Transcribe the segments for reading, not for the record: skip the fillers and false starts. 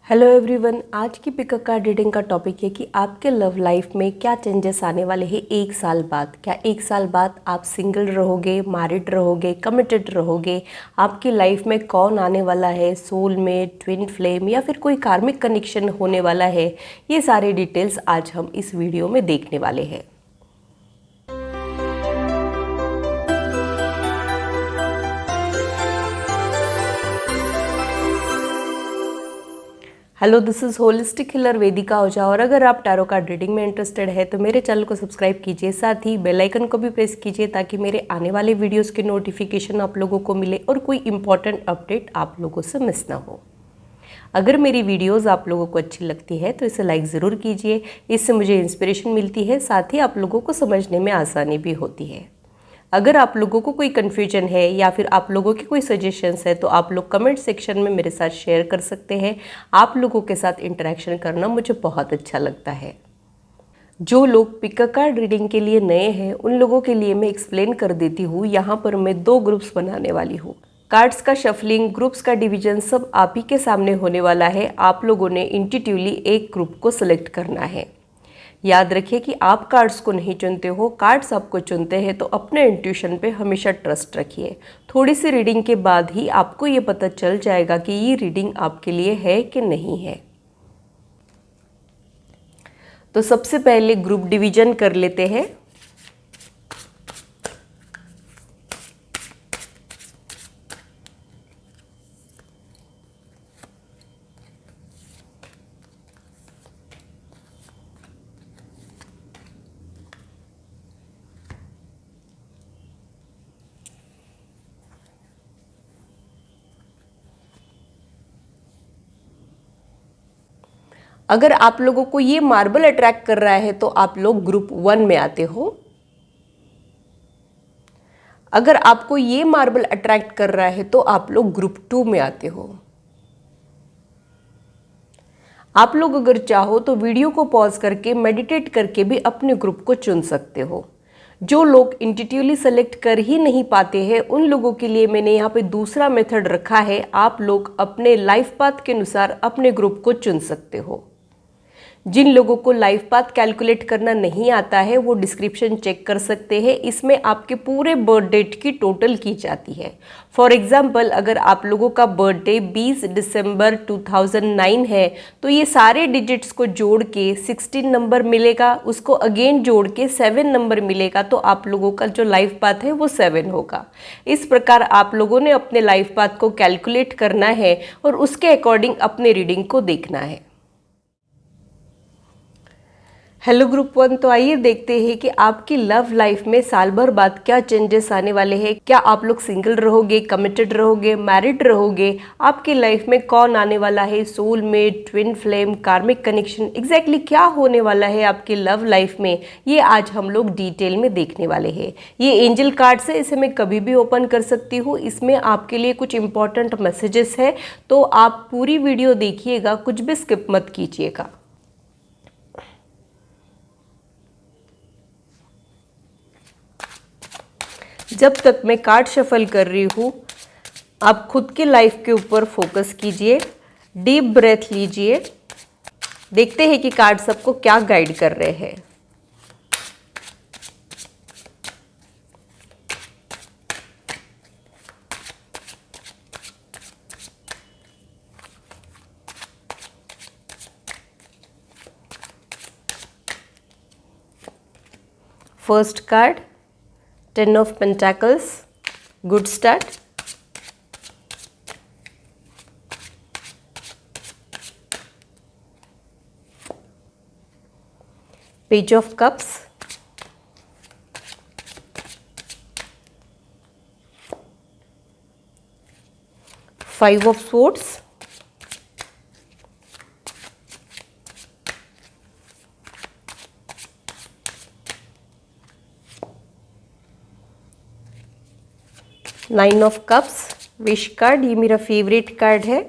Hello everyone, आज की pickup card reading का टॉपिक है कि आपके लव लाइफ में क्या चेंजेस आने वाले हैं एक साल बाद। क्या एक साल बाद आप सिंगल रहोगे, मैरिड रहोगे, कमिटेड रहोगे? आपकी लाइफ में कौन आने वाला है, सोलमेट, ट्विन फ्लेम या फिर कोई कार्मिक कनेक्शन होने वाला है? ये सारे डिटेल्स आज हम इस वीडियो में देखने वाले हैं। Hello, this is holistic healer Vedika Ojha. और अगर आप टैरो कार्ड रीडिंग में इंटरेस्टेड है तो मेरे चैनल को सब्सक्राइब कीजिए, साथ ही बेल आइकन को भी प्रेस कीजिए ताकि मेरे आने वाले वीडियोस की नोटिफिकेशन आप लोगों को मिले और कोई इंपॉर्टेंट अपडेट आप लोगों से मिस ना हो। अगर मेरी वीडियोस आप लोगों को अच्छी लगती है तो इसे लाइक ज़रूर कीजिए, इससे मुझे इंस्पिरेशन मिलती है, साथ ही आप लोगों को समझने में आसानी भी होती है। अगर आप लोगों को कोई कन्फ्यूजन है या फिर आप लोगों की कोई सजेशंस है तो आप लोग कमेंट सेक्शन में मेरे साथ शेयर कर सकते हैं। आप लोगों के साथ इंटरेक्शन करना मुझे बहुत अच्छा लगता है। जो लोग पिकअप कार्ड रीडिंग के लिए नए हैं उन लोगों के लिए मैं एक्सप्लेन कर देती हूँ। यहाँ पर मैं 2 ग्रुप्स बनाने वाली हूँ। कार्ड्स का शफलिंग, ग्रुप्स का डिवीजन सब आप ही के सामने होने वाला है। आप लोगों ने इंट्यूटिवली एक ग्रुप को सिलेक्ट करना है। याद रखिए कि आप कार्ड्स को नहीं चुनते हो, कार्ड्स आपको चुनते हैं, तो अपने इंट्यूशन पे हमेशा ट्रस्ट रखिए। थोड़ी सी रीडिंग के बाद ही आपको ये पता चल जाएगा कि ये रीडिंग आपके लिए है कि नहीं है। तो सबसे पहले ग्रुप डिवीजन कर लेते हैं। अगर आप लोगों को ये मार्बल अट्रैक्ट कर रहा है तो आप लोग ग्रुप 1 में आते हो। अगर आपको ये मार्बल अट्रैक्ट कर रहा है तो आप लोग ग्रुप 2 में आते हो। आप लोग अगर चाहो तो वीडियो को पॉज करके मेडिटेट करके भी अपने ग्रुप को चुन सकते हो। जो लोग इंट्यूटिवली सेलेक्ट कर ही नहीं पाते हैं उन लोगों के लिए मैंने यहाँ पे दूसरा मेथड रखा है। आप लोग अपने लाइफ पाथ के अनुसार अपने ग्रुप को चुन सकते हो। जिन लोगों को लाइफ पाथ कैलकुलेट करना नहीं आता है वो डिस्क्रिप्शन चेक कर सकते हैं। इसमें आपके पूरे बर्थ डेट की टोटल की जाती है। फॉर एग्जाम्पल, अगर आप लोगों का बर्थडे 20 दिसंबर 2009 है तो ये सारे डिजिट्स को जोड़ के 16 नंबर मिलेगा, उसको अगेन जोड़ के 7 नंबर मिलेगा, तो आप लोगों का जो लाइफ पाथ है वो 7 होगा। इस प्रकार आप लोगों ने अपने लाइफ पाथ को कैलकुलेट करना है और उसके अकॉर्डिंग अपने रीडिंग को देखना है। हेलो ग्रुप 1, तो आइए देखते हैं कि आपकी लव लाइफ में साल भर बाद क्या चेंजेस आने वाले हैं। क्या आप लोग सिंगल रहोगे, कमिटेड रहोगे, मैरिड रहोगे? आपकी लाइफ में कौन आने वाला है, soulmate, twin flame, karmic connection, exactly क्या होने वाला है आपकी लव लाइफ में, ये आज हम लोग डिटेल में देखने वाले हैं। ये एंजल कार्ड्स है, इसे मैं कभी भी ओपन कर सकती हूँ। इसमें आपके लिए कुछ इंपॉर्टेंट मैसेजेस है, तो आप पूरी वीडियो देखिएगा, कुछ भी स्किप मत कीजिएगा। जब तक मैं कार्ड शफल कर रही हूँ आप खुद की लाइफ के ऊपर फोकस कीजिए, डीप ब्रेथ लीजिए। देखते हैं कि कार्ड सबको क्या गाइड कर रहे हैं। First card, 10 of pentacles, good start. Page of cups, 5 of swords, nine of cups, wish card, ये मेरा फेवरेट कार्ड है।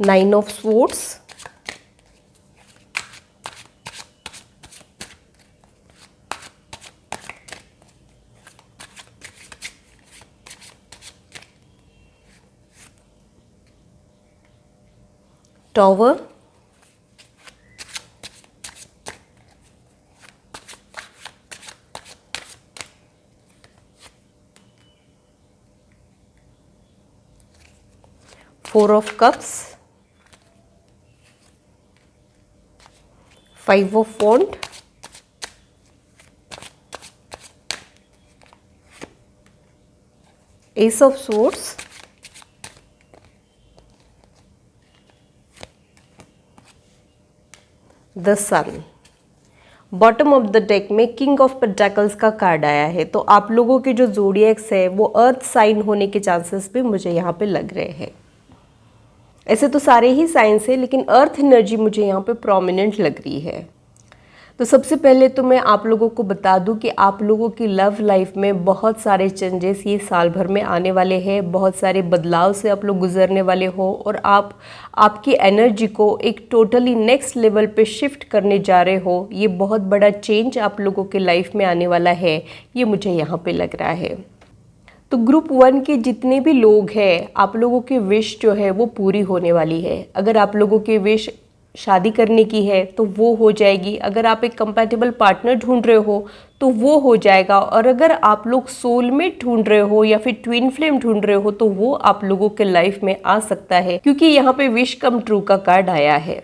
Nine of swords, tower, four of cups, five of wand, ace of swords, the sun. Bottom of the deck में king of pentacles का card आया है। तो आप लोगों के जो ज़ोडिएक्स है वो अर्थ साइन होने के चांसेस भी मुझे यहाँ पे लग रहे हैं। ऐसे तो सारे ही साइंस है, लेकिन अर्थ एनर्जी मुझे यहाँ पे प्रोमिनेंट लग रही है। तो सबसे पहले तो मैं आप लोगों को बता दूं कि आप लोगों की लव लाइफ में बहुत सारे चेंजेस ये साल भर में आने वाले हैं। बहुत सारे बदलाव से आप लोग गुजरने वाले हो और आप आपकी एनर्जी को एक टोटली नेक्स्ट लेवल पे शिफ्ट करने जा रहे हो। ये बहुत बड़ा चेंज आप लोगों के लाइफ में आने वाला है, ये मुझे यहाँ पे लग रहा है। तो ग्रुप 1 के जितने भी लोग हैं, आप लोगों की विश जो है वो पूरी होने वाली है। अगर आप लोगों की विश शादी करने की है तो वो हो जाएगी। अगर आप एक कंपैटिबल पार्टनर ढूंढ रहे हो तो वो हो जाएगा। और अगर आप लोग सोलमेट ढूंढ रहे हो या फिर ट्विन फ्लेम ढूंढ रहे हो तो वो आप लोगों के लाइफ में आ सकता है, क्योंकि यहाँ पे विश कम ट्रू का कार्ड आया है।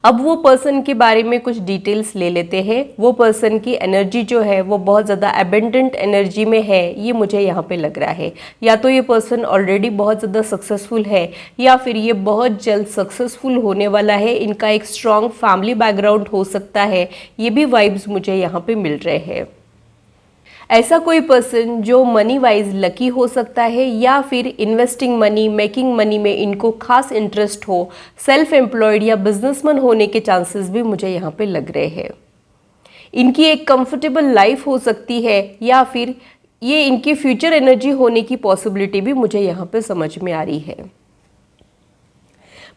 अब वो पर्सन के बारे में कुछ डिटेल्स ले लेते हैं। वो पर्सन की एनर्जी जो है वो बहुत ज़्यादा एबेंडेंट एनर्जी में है, ये मुझे यहाँ पे लग रहा है। या तो ये पर्सन ऑलरेडी बहुत ज़्यादा सक्सेसफुल है या फिर ये बहुत जल्द सक्सेसफुल होने वाला है। इनका एक स्ट्रॉन्ग फैमिली बैकग्राउंड हो सकता है, ये भी वाइब्स मुझे यहाँ पे मिल रहे हैं। ऐसा कोई पर्सन जो मनी वाइज लकी हो सकता है या फिर इन्वेस्टिंग मनी, मेकिंग मनी में इनको खास इंटरेस्ट हो, सेल्फ एम्प्लॉयड या बिजनेसमैन होने के चांसेस भी मुझे यहाँ पे लग रहे हैं। इनकी एक कंफर्टेबल लाइफ हो सकती है या फिर ये इनकी फ्यूचर एनर्जी होने की पॉसिबिलिटी भी मुझे यहाँ पे समझ में आ रही है।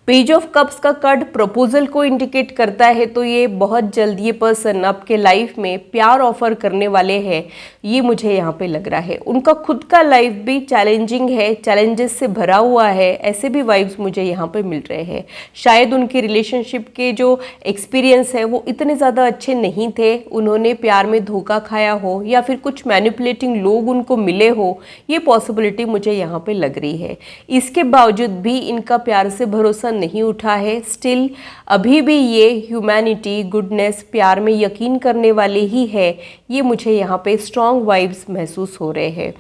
पेज ऑफ कप्स का कार्ड प्रपोजल को इंडिकेट करता है, तो ये बहुत जल्द ये पर्सन आपके लाइफ में प्यार ऑफर करने वाले हैं, ये मुझे यहाँ पे लग रहा है। उनका खुद का लाइफ भी चैलेंजिंग है, चैलेंजेस से भरा हुआ है, ऐसे भी वाइब्स मुझे यहाँ पे मिल रहे हैं। शायद उनके रिलेशनशिप के जो एक्सपीरियंस है वो इतने ज़्यादा अच्छे नहीं थे, उन्होंने प्यार में धोखा खाया हो या फिर कुछ मैनिपुलेटिंग लोग उनको मिले हो, ये पॉसिबिलिटी मुझे यहाँ पे लग रही है। इसके बावजूद भी इनका प्यार से भरोसा नहीं उठा है। स्टिल अभी भी ये ह्यूमैनिटी, गुडनेस, प्यार में यकीन करने वाले ही है, ये मुझे यहाँ पे स्ट्रॉन्ग वाइब्स महसूस हो रहे हैं।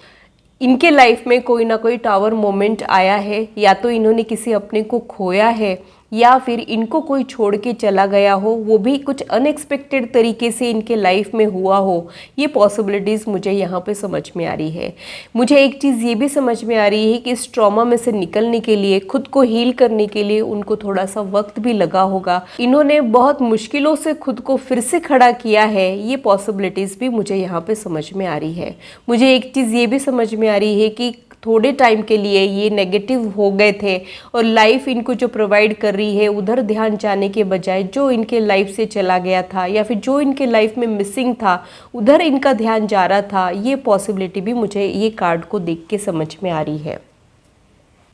इनके लाइफ में कोई ना कोई टावर मोमेंट आया है, या तो इन्होंने किसी अपने को खोया है या फिर इनको कोई छोड़ के चला गया हो, वो भी कुछ अनएक्सपेक्टेड तरीके से इनके लाइफ में हुआ हो, ये पॉसिबिलिटीज़ मुझे यहाँ पे समझ में आ रही है। मुझे एक चीज़ ये भी समझ में आ रही है कि इस ट्रॉमा में से निकलने के लिए, खुद को हील करने के लिए उनको थोड़ा सा वक्त भी लगा होगा। इन्होंने बहुत मुश्किलों से खुद को फिर से खड़ा किया है, ये पॉसिबिलिटीज़ भी मुझे यहाँ पे समझ में आ रही है। मुझे एक चीज़ ये भी समझ में आ रही है कि थोड़े टाइम के लिए ये नेगेटिव हो गए थे और लाइफ इनको जो प्रोवाइड कर रही है उधर ध्यान जाने के बजाय जो इनके लाइफ से चला गया था या फिर जो इनके लाइफ में मिसिंग था उधर इनका ध्यान जा रहा था, ये पॉसिबिलिटी भी मुझे ये कार्ड को देख के समझ में आ रही है।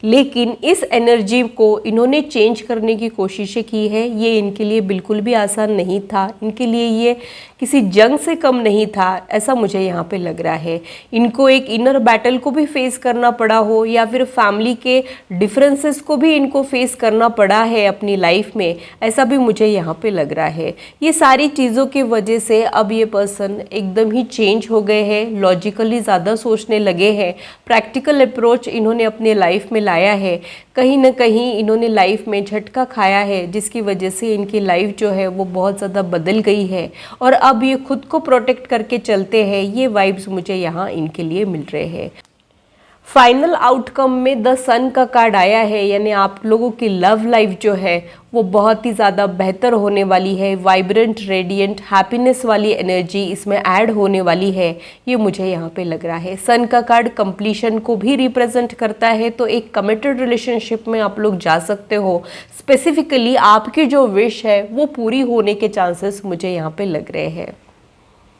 लेकिन इस एनर्जी को इन्होंने चेंज करने की कोशिशें की है, ये इनके लिए बिल्कुल भी आसान नहीं था। इनके लिए ये किसी जंग से कम नहीं था, ऐसा मुझे यहाँ पे लग रहा है। इनको एक इनर बैटल को भी फेस करना पड़ा हो या फिर फैमिली के डिफरेंसेस को भी इनको फेस करना पड़ा है अपनी लाइफ में, ऐसा भी मुझे यहाँ पे लग रहा है। ये सारी चीज़ों की वजह से अब ये पर्सन एकदम ही चेंज हो गए हैं, लॉजिकली ज़्यादा सोचने लगे हैं, प्रैक्टिकल अप्रोच इन्होंने अपने लाइफ में लाया है। कहीं ना कहीं इन्होंने लाइफ में झटका खाया है, जिसकी वजह से इनकी लाइफ जो है वो बहुत ज़्यादा बदल गई है और अब ये खुद को प्रोटेक्ट करके चलते हैं। ये वाइब्स मुझे यहाँ इनके लिए मिल रहे हैं। फाइनल आउटकम में द सन का कार्ड आया है, यानी आप लोगों की लव लाइफ जो है वो बहुत ही ज़्यादा बेहतर होने वाली है। वाइब्रेंट, रेडिएंट, हैप्पीनेस वाली एनर्जी इसमें ऐड होने वाली है, ये मुझे यहाँ पे लग रहा है। सन का कार्ड कंप्लीशन को भी रिप्रेजेंट करता है, तो एक कमिटेड रिलेशनशिप में आप लोग जा सकते हो। स्पेसिफिकली आपकी जो विश है वो पूरी होने के चांसेस मुझे यहाँ पे लग रहे हैं।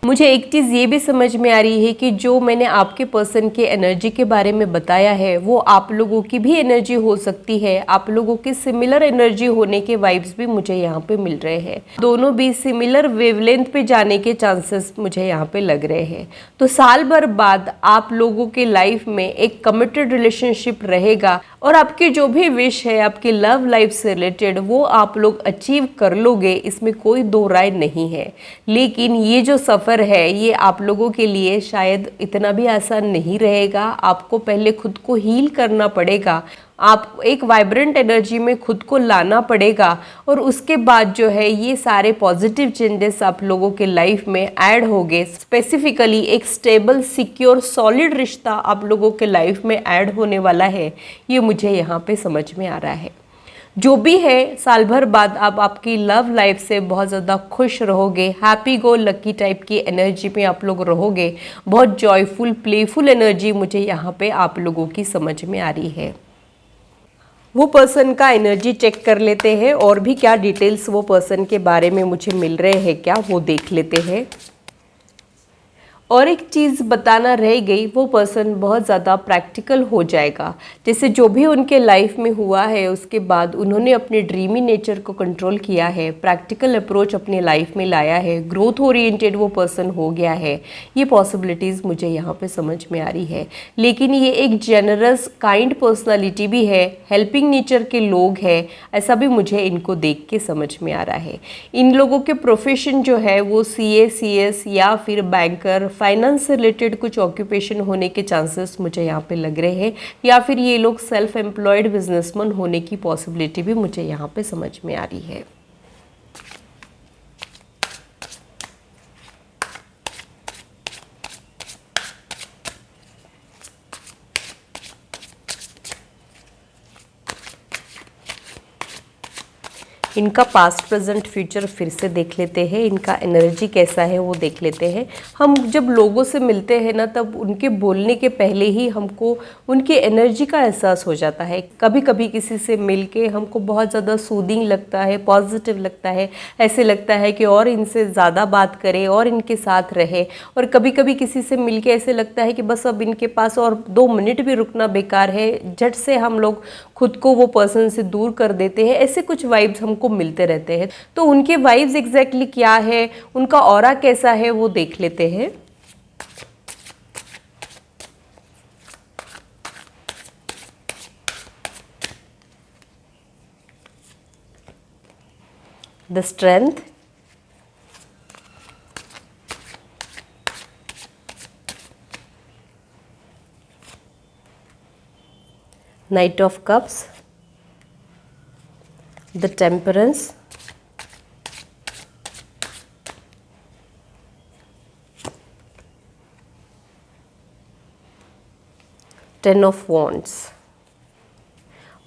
मुझे एक चीज़ ये भी समझ में आ रही है कि जो मैंने आपके पर्सन के एनर्जी के बारे में बताया है वो आप लोगों की भी एनर्जी हो सकती है। आप लोगों की सिमिलर एनर्जी होने के वाइब्स भी मुझे यहाँ पे मिल रहे हैं। दोनों भी सिमिलर वेवलेंथ पे जाने के चांसेस मुझे यहाँ पे लग रहे हैं। तो साल भर बाद आप लोगों के लाइफ में एक कमिटेड रिलेशनशिप रहेगा और आपकी जो भी विश है आपकी लव लाइफ से रिलेटेड वो आप लोग अचीव कर लोगे, इसमें कोई दो राय नहीं है। लेकिन ये जो सफ़र है ये आप लोगों के लिए शायद इतना भी आसान नहीं रहेगा। आपको पहले खुद को हील करना पड़ेगा, आप एक वाइब्रेंट एनर्जी में खुद को लाना पड़ेगा और उसके बाद जो है ये सारे पॉजिटिव चेंजेस आप लोगों के लाइफ में ऐड होंगे। स्पेसिफिकली एक स्टेबल सिक्योर सॉलिड रिश्ता आप लोगों के लाइफ में ऐड होने वाला है, ये मुझे यहाँ पे समझ में आ रहा है। जो भी है साल भर बाद आप आपकी लव लाइफ से बहुत ज़्यादा खुश रहोगे, हैप्पी गो लकी टाइप की एनर्जी में आप लोग रहोगे। बहुत जॉयफुल प्लेफुल एनर्जी मुझे यहाँ पे आप लोगों की समझ में आ रही है। वो पर्सन का एनर्जी चेक कर लेते हैं और भी क्या डिटेल्स वो पर्सन के बारे में मुझे मिल रहे हैं क्या वो देख लेते हैं। और एक चीज़ बताना रह गई, वो पर्सन बहुत ज़्यादा प्रैक्टिकल हो जाएगा। जैसे जो भी उनके लाइफ में हुआ है उसके बाद उन्होंने अपने ड्रीमी नेचर को कंट्रोल किया है, प्रैक्टिकल अप्रोच अपने लाइफ में लाया है, ग्रोथ ओरिएंटेड वो पर्सन हो गया है। ये पॉसिबिलिटीज़ मुझे यहाँ पे समझ में आ रही है। लेकिन ये एक जेनरस काइंड पर्सनालिटी भी है, हेल्पिंग नेचर के लोग हैं, ऐसा भी मुझे इनको देख के समझ में आ रहा है। इन लोगों के प्रोफेशन जो है वो CA CS या फिर बैंकर फाइनेंस से रिलेटेड कुछ ऑक्यूपेशन होने के चांसेस मुझे यहाँ पे लग रहे हैं, या फिर ये लोग सेल्फ एम्प्लॉयड बिजनेसमैन होने की पॉसिबिलिटी भी मुझे यहाँ पे समझ में आ रही है। इनका पास्ट प्रेजेंट फ्यूचर फिर से देख लेते हैं, इनका एनर्जी कैसा है वो देख लेते हैं। हम जब लोगों से मिलते हैं ना तब उनके बोलने के पहले ही हमको उनकी एनर्जी का एहसास हो जाता है। कभी कभी किसी से मिल के हमको बहुत ज़्यादा सूदिंग लगता है, पॉजिटिव लगता है, ऐसे लगता है कि और इनसे ज़्यादा बात करें और इनके साथ रहे। और कभी कभी किसी से मिल के ऐसे लगता है कि बस अब इनके पास और 2 मिनट भी रुकना बेकार है, झट से हम लोग खुद को वो पर्सन से दूर कर देते हैं। ऐसे कुछ वाइब्स हमको मिलते रहते हैं। तो उनके वाइब्स एग्जैक्टली क्या है, उनका ऑरा कैसा है वो देख लेते हैं। The strength, night of cups, the temperance, ten of wands।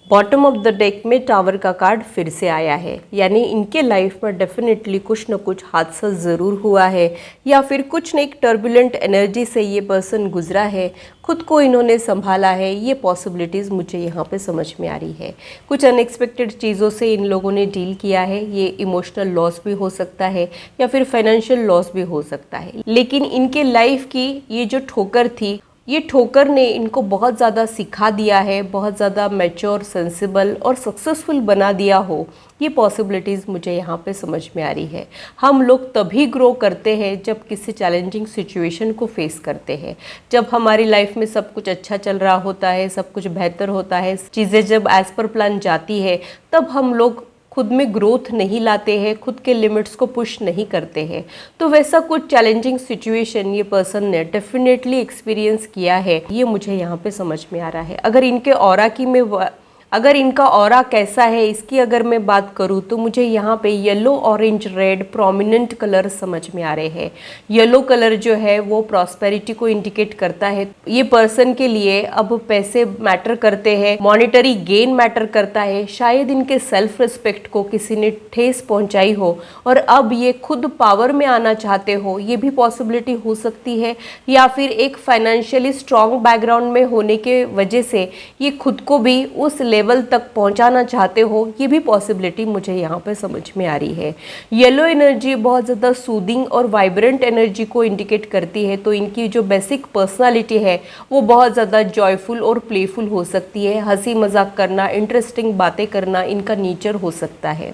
Bottom of the deck में टावर का कार्ड फिर से आया है, यानी इनके लाइफ में डेफिनेटली कुछ न कुछ हादसा ज़रूर हुआ है, या फिर कुछ न एक टर्बुलेंट एनर्जी से ये पर्सन गुजरा है, खुद को इन्होंने संभाला है। ये पॉसिबिलिटीज़ मुझे यहाँ पे समझ में आ रही है। कुछ अनएक्सपेक्टेड चीज़ों से इन लोगों ने डील किया है। ये इमोशनल लॉस भी हो सकता है या फिर फाइनेंशियल लॉस भी हो सकता है। लेकिन इनके लाइफ की ये जो ठोकर थी, ये ठोकर ने इनको बहुत ज़्यादा सिखा दिया है, बहुत ज़्यादा मैच्योर, सेंसिबल और सक्सेसफुल बना दिया हो। ये पॉसिबिलिटीज़ मुझे यहाँ पे समझ में आ रही है। हम लोग तभी ग्रो करते हैं जब किसी चैलेंजिंग सिचुएशन को फेस करते हैं, जब हमारी लाइफ में सब कुछ अच्छा चल रहा होता है, सब कुछ बेहतर होता है, चीज़ें जब एज़ पर प्लान जाती है, तब हम लोग खुद में ग्रोथ नहीं लाते हैं, खुद के लिमिट्स को पुश नहीं करते हैं। तो वैसा कुछ चैलेंजिंग सिचुएशन ये पर्सन ने डेफिनेटली एक्सपीरियंस किया है, ये मुझे यहाँ पे समझ में आ रहा है। अगर इनके ऑरा की मैं अगर इनका ऑरा कैसा है इसकी अगर मैं बात करूँ तो मुझे यहाँ पे yellow, orange, red prominent colour समझ में आ रहे हैं। येलो कलर जो है वो प्रॉस्पेरिटी को इंडिकेट करता है। ये पर्सन के लिए अब पैसे मैटर करते हैं, मॉनेटरी गेन मैटर करता है। शायद इनके सेल्फ रिस्पेक्ट को किसी ने ठेस पहुंचाई हो और अब ये खुद पावर में आना चाहते हो, ये भी पॉसिबिलिटी हो सकती है। या फिर एक फाइनेंशियली स्ट्रॉन्ग बैकग्राउंड में होने के वजह से ये खुद को भी उस लेवल लेवल तक पहुंचाना चाहते हो, ये भी पॉसिबिलिटी मुझे यहाँ पे समझ में आ रही है। येलो एनर्जी बहुत ज़्यादा सूदिंग और वाइब्रेंट एनर्जी को इंडिकेट करती है, तो इनकी जो बेसिक पर्सनालिटी है वो बहुत ज़्यादा जॉयफुल और प्लेफुल हो सकती है। हंसी मजाक करना, इंटरेस्टिंग बातें करना इनका नेचर हो सकता है।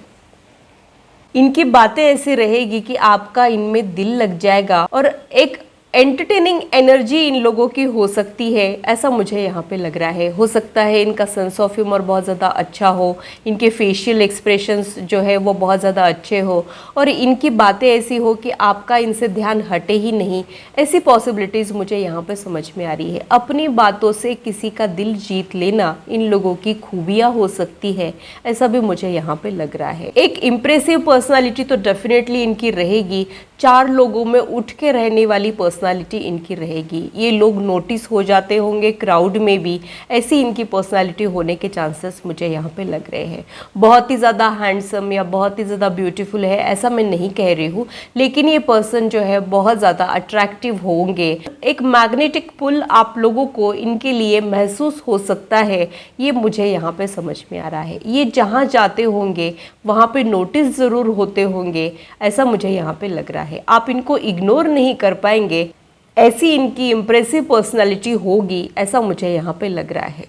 इनकी बातें ऐसी रहेगी कि आपका इनमें दिल लग जाएगा और एक एंटरटेनिंग एनर्जी इन लोगों की हो सकती है, ऐसा मुझे यहाँ पे लग रहा है। हो सकता है इनका सेंस ऑफ ह्यूमर बहुत ज़्यादा अच्छा हो, इनके फेशियल एक्सप्रेशंस जो है वो बहुत ज़्यादा अच्छे हो और इनकी बातें ऐसी हो कि आपका इनसे ध्यान हटे ही नहीं। ऐसी पॉसिबिलिटीज़ मुझे यहाँ पे समझ में आ रही है। अपनी बातों से किसी का दिल जीत लेना इन लोगों की खूबियाँ हो सकती है, ऐसा भी मुझे यहाँ पे लग रहा है। एक इम्प्रेसिव पर्सनालिटी तो डेफिनेटली इनकी रहेगी। 4 लोगों में उठ के रहने वाली पर्सनालिटी इनकी रहेगी। ये लोग नोटिस हो जाते होंगे क्राउड में भी, ऐसी इनकी पर्सनालिटी होने के चांसेस मुझे यहाँ पे लग रहे हैं। बहुत ही ज़्यादा हैंडसम या बहुत ही ज़्यादा ब्यूटीफुल है ऐसा मैं नहीं कह रही हूँ, लेकिन ये पर्सन जो है बहुत ज़्यादा अट्रैक्टिव होंगे। एक मैग्नेटिक पुल आप लोगों को इनके लिए महसूस हो सकता है, ये मुझे यहाँ पे समझ में आ रहा है। ये जहाँ जाते होंगे वहाँ पे नोटिस ज़रूर होते होंगे, ऐसा मुझे यहाँ पे लग रहा है। आप इनको इग्नोर नहीं कर पाएंगे, ऐसी इनकी इम्प्रेसिव पर्सनालिटी होगी, ऐसा मुझे यहाँ पे लग रहा है।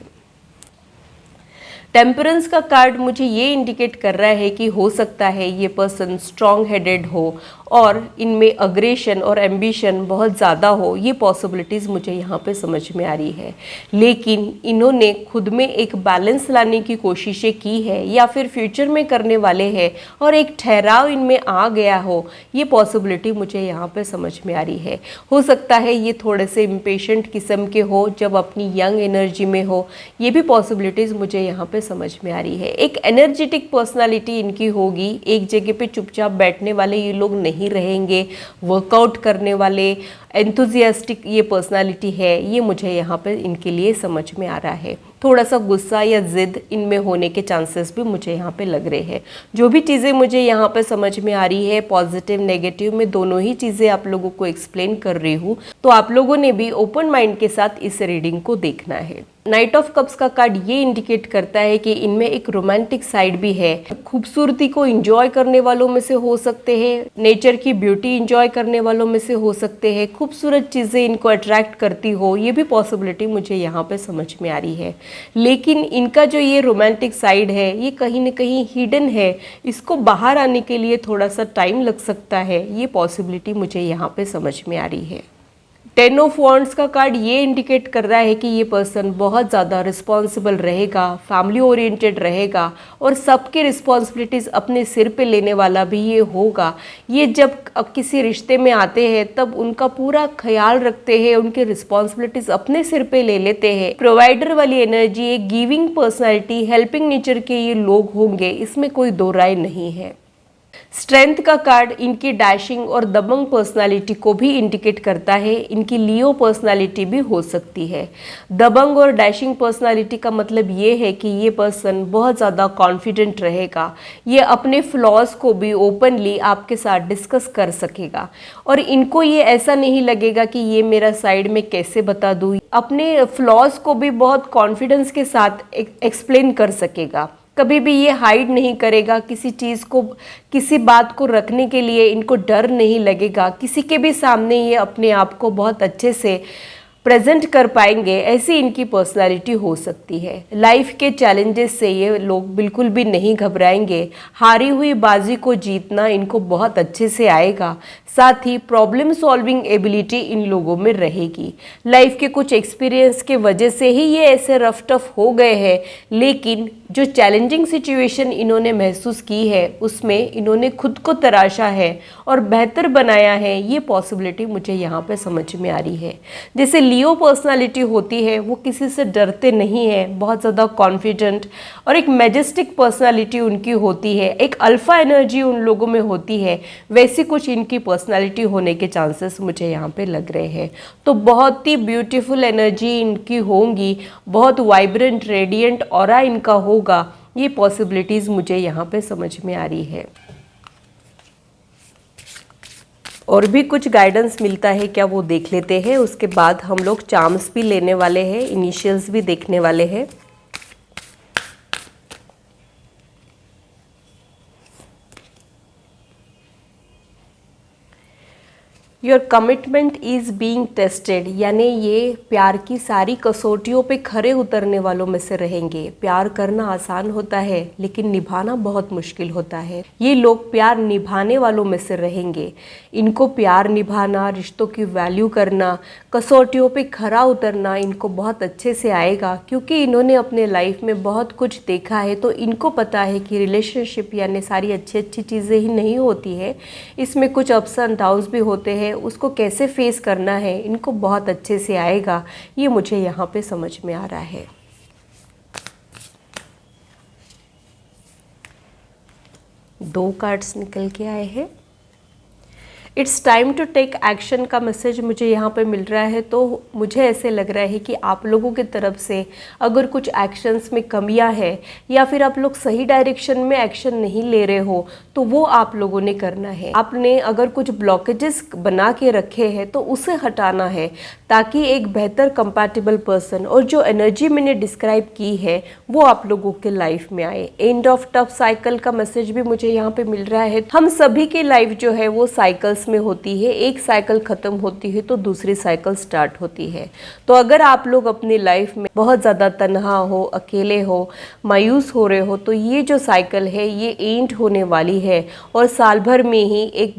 टेम्परेंस का कार्ड मुझे ये इंडिकेट कर रहा है कि हो सकता है ये पर्सन स्ट्रॉन्ग हेडेड हो और इनमें अग्रेशन और एम्बिशन बहुत ज़्यादा हो। ये पॉसिबिलिटीज़ मुझे यहाँ पे समझ में आ रही है, लेकिन इन्होंने खुद में एक बैलेंस लाने की कोशिशें की है या फिर फ्यूचर में करने वाले हैं और एक ठहराव इनमें आ गया हो, ये पॉसिबिलिटी मुझे यहाँ पे समझ में आ रही है। हो सकता है ये थोड़े से इम्पेशेंट किस्म के हो जब अपनी यंग एनर्जी में हो, ये भी पॉसिबिलिटीज़ मुझे यहाँ पे समझ में आ रही है। एक एनर्जेटिक पर्सनालिटी इनकी होगी, एक जगह पे चुपचाप बैठने वाले ये लोग नहीं रहेंगे, वर्कआउट करने वाले एंथुजियास्टिक ये पर्सनालिटी है, ये मुझे यहाँ पे इनके लिए समझ में आ रहा है। थोड़ा सा गुस्सा या जिद इनमें होने के चांसेस भी मुझे यहाँ पे लग रहे हैं। जो भी चीज़ें मुझे यहाँ पे समझ में आ रही है, पॉजिटिव नेगेटिव में दोनों ही चीज़ें आप लोगों को एक्सप्लेन कर रही हूँ, तो आप लोगों ने भी ओपन माइंड के साथ इस रीडिंग को देखना है। नाइट ऑफ कप्स का कार्ड ये इंडिकेट करता है कि इनमें एक रोमांटिक साइड भी है। खूबसूरती को एंजॉय करने वालों में से हो सकते हैं, नेचर की ब्यूटी एंजॉय करने वालों में से हो सकते हैं, खूबसूरत चीज़ें इनको अट्रैक्ट करती हो, ये भी पॉसिबिलिटी मुझे यहाँ पे समझ में आ रही है। लेकिन इनका जो ये रोमांटिक साइड है ये कहीं ना कहीं हिडन है, इसको बाहर आने के लिए थोड़ा सा टाइम लग सकता है, ये पॉसिबिलिटी मुझे यहाँ पे समझ में आ रही है। 10 ऑफ वॉन्ड्स का कार्ड ये इंडिकेट कर रहा है कि ये पर्सन बहुत ज़्यादा रिस्पॉन्सिबल रहेगा, फैमिली ओरिएंटेड रहेगा और सबकी रिस्पॉन्सिबिलिटीज़ अपने सिर पे लेने वाला भी ये होगा। ये जब अब किसी रिश्ते में आते हैं तब उनका पूरा ख्याल रखते हैं, उनकी रिस्पॉन्सिबिलिटीज़ अपने सिर पे ले लेते हैं। प्रोवाइडर वाली एनर्जी, एक गिविंग पर्सनैलिटी, हेल्पिंग नेचर के ये लोग होंगे, इसमें कोई दो राय नहीं है। स्ट्रेंथ का कार्ड इनकी डैशिंग और दबंग पर्सनालिटी को भी इंडिकेट करता है। इनकी लियो पर्सनालिटी भी हो सकती है। दबंग और डैशिंग पर्सनालिटी का मतलब ये है कि ये पर्सन बहुत ज़्यादा कॉन्फिडेंट रहेगा, ये अपने फ्लॉज को भी ओपनली आपके साथ डिस्कस कर सकेगा और इनको ये ऐसा नहीं लगेगा कि ये मेरा साइड में कैसे बता दूँ, अपने फ्लॉज को भी बहुत कॉन्फिडेंस के साथ एक्सप्लेन कर सकेगा। कभी भी ये हाइड नहीं करेगा, किसी चीज़ को, किसी बात को रखने के लिए इनको डर नहीं लगेगा, किसी के भी सामने ये अपने आप को बहुत अच्छे से प्रेजेंट कर पाएंगे, ऐसी इनकी पर्सनालिटी हो सकती है। लाइफ के चैलेंजेस से ये लोग बिल्कुल भी नहीं घबराएंगे, हारी हुई बाजी को जीतना इनको बहुत अच्छे से आएगा, साथ ही प्रॉब्लम सॉल्विंग एबिलिटी इन लोगों में रहेगी। लाइफ के कुछ एक्सपीरियंस के वजह से ही ये ऐसे रफ टफ हो गए हैं, लेकिन जो चैलेंजिंग सिचुएशन इन्होंने महसूस की है उसमें इन्होंने खुद को तराशा है और बेहतर बनाया है, ये पॉसिबिलिटी मुझे यहाँ पे समझ में आ रही है। जैसे लियो पर्सनालिटी होती है, वो किसी से डरते नहीं है, बहुत ज़्यादा कॉन्फिडेंट और एक मैजेस्टिक पर्सनालिटी उनकी होती है, एक अल्फा एनर्जी उन लोगों में होती है, वैसी कुछ इनकी पर्सनालिटी होने के चांसेस मुझे यहाँ पे लग रहे हैं। तो बहुत ही ब्यूटीफुल एनर्जी इनकी होंगी, बहुत वाइब्रेंट रेडिएंट ऑरा इनका होगा, ये पॉसिबिलिटीज़ मुझे यहाँ पे समझ में आ रही है। और भी कुछ गाइडेंस मिलता है क्या, वो देख लेते हैं। उसके बाद हम लोग चार्म्स भी लेने वाले हैं, इनिशियल्स भी देखने वाले हैं। Your commitment is being tested, यानी ये प्यार की सारी कसौटियों पे खरे उतरने वालों में से रहेंगे। प्यार करना आसान होता है लेकिन निभाना बहुत मुश्किल होता है। ये लोग प्यार निभाने वालों में से रहेंगे। इनको प्यार निभाना, रिश्तों की वैल्यू करना, कसौटियों पे खरा उतरना इनको बहुत अच्छे से आएगा, क्योंकि इन्होंने अपने लाइफ में बहुत कुछ देखा है। तो इनको पता है कि रिलेशनशिप यानी सारी अच्छी अच्छी चीज़ें ही नहीं होती है, इसमें कुछ अप्स एंड डाउन्स भी होते हैं। उसको कैसे फेस करना है इनको बहुत अच्छे से आएगा, ये मुझे यहाँ पे समझ में आ रहा है। दो कार्ड्स निकल के आए हैं। It's time to take action का मैसेज मुझे यहाँ पे मिल रहा है। तो मुझे ऐसे लग रहा है कि आप लोगों की तरफ से अगर कुछ एक्शंस में कमियां है या फिर आप लोग सही डायरेक्शन में एक्शन नहीं ले रहे हो तो वो आप लोगों ने करना है। आपने अगर कुछ ब्लॉकेजेस बना के रखे हैं तो उसे हटाना है, ताकि एक बेहतर कंपैटिबल पर्सन और जो एनर्जी मैंने डिस्क्राइब की है वो आप लोगों के लाइफ में आए। एंड ऑफ टफ साइकिल का मैसेज भी मुझे यहाँ पे मिल रहा है। हम सभी की लाइफ जो है वो साइकिल्स में होती है। एक साइकिल खत्म होती है तो दूसरी साइकिल स्टार्ट होती है। तो अगर आप लोग अपनी लाइफ में बहुत ज़्यादा तन्हा हो, अकेले हो, मायूस हो रहे हो, तो ये जो साइकिल है ये एंड होने वाली है और साल भर में ही एक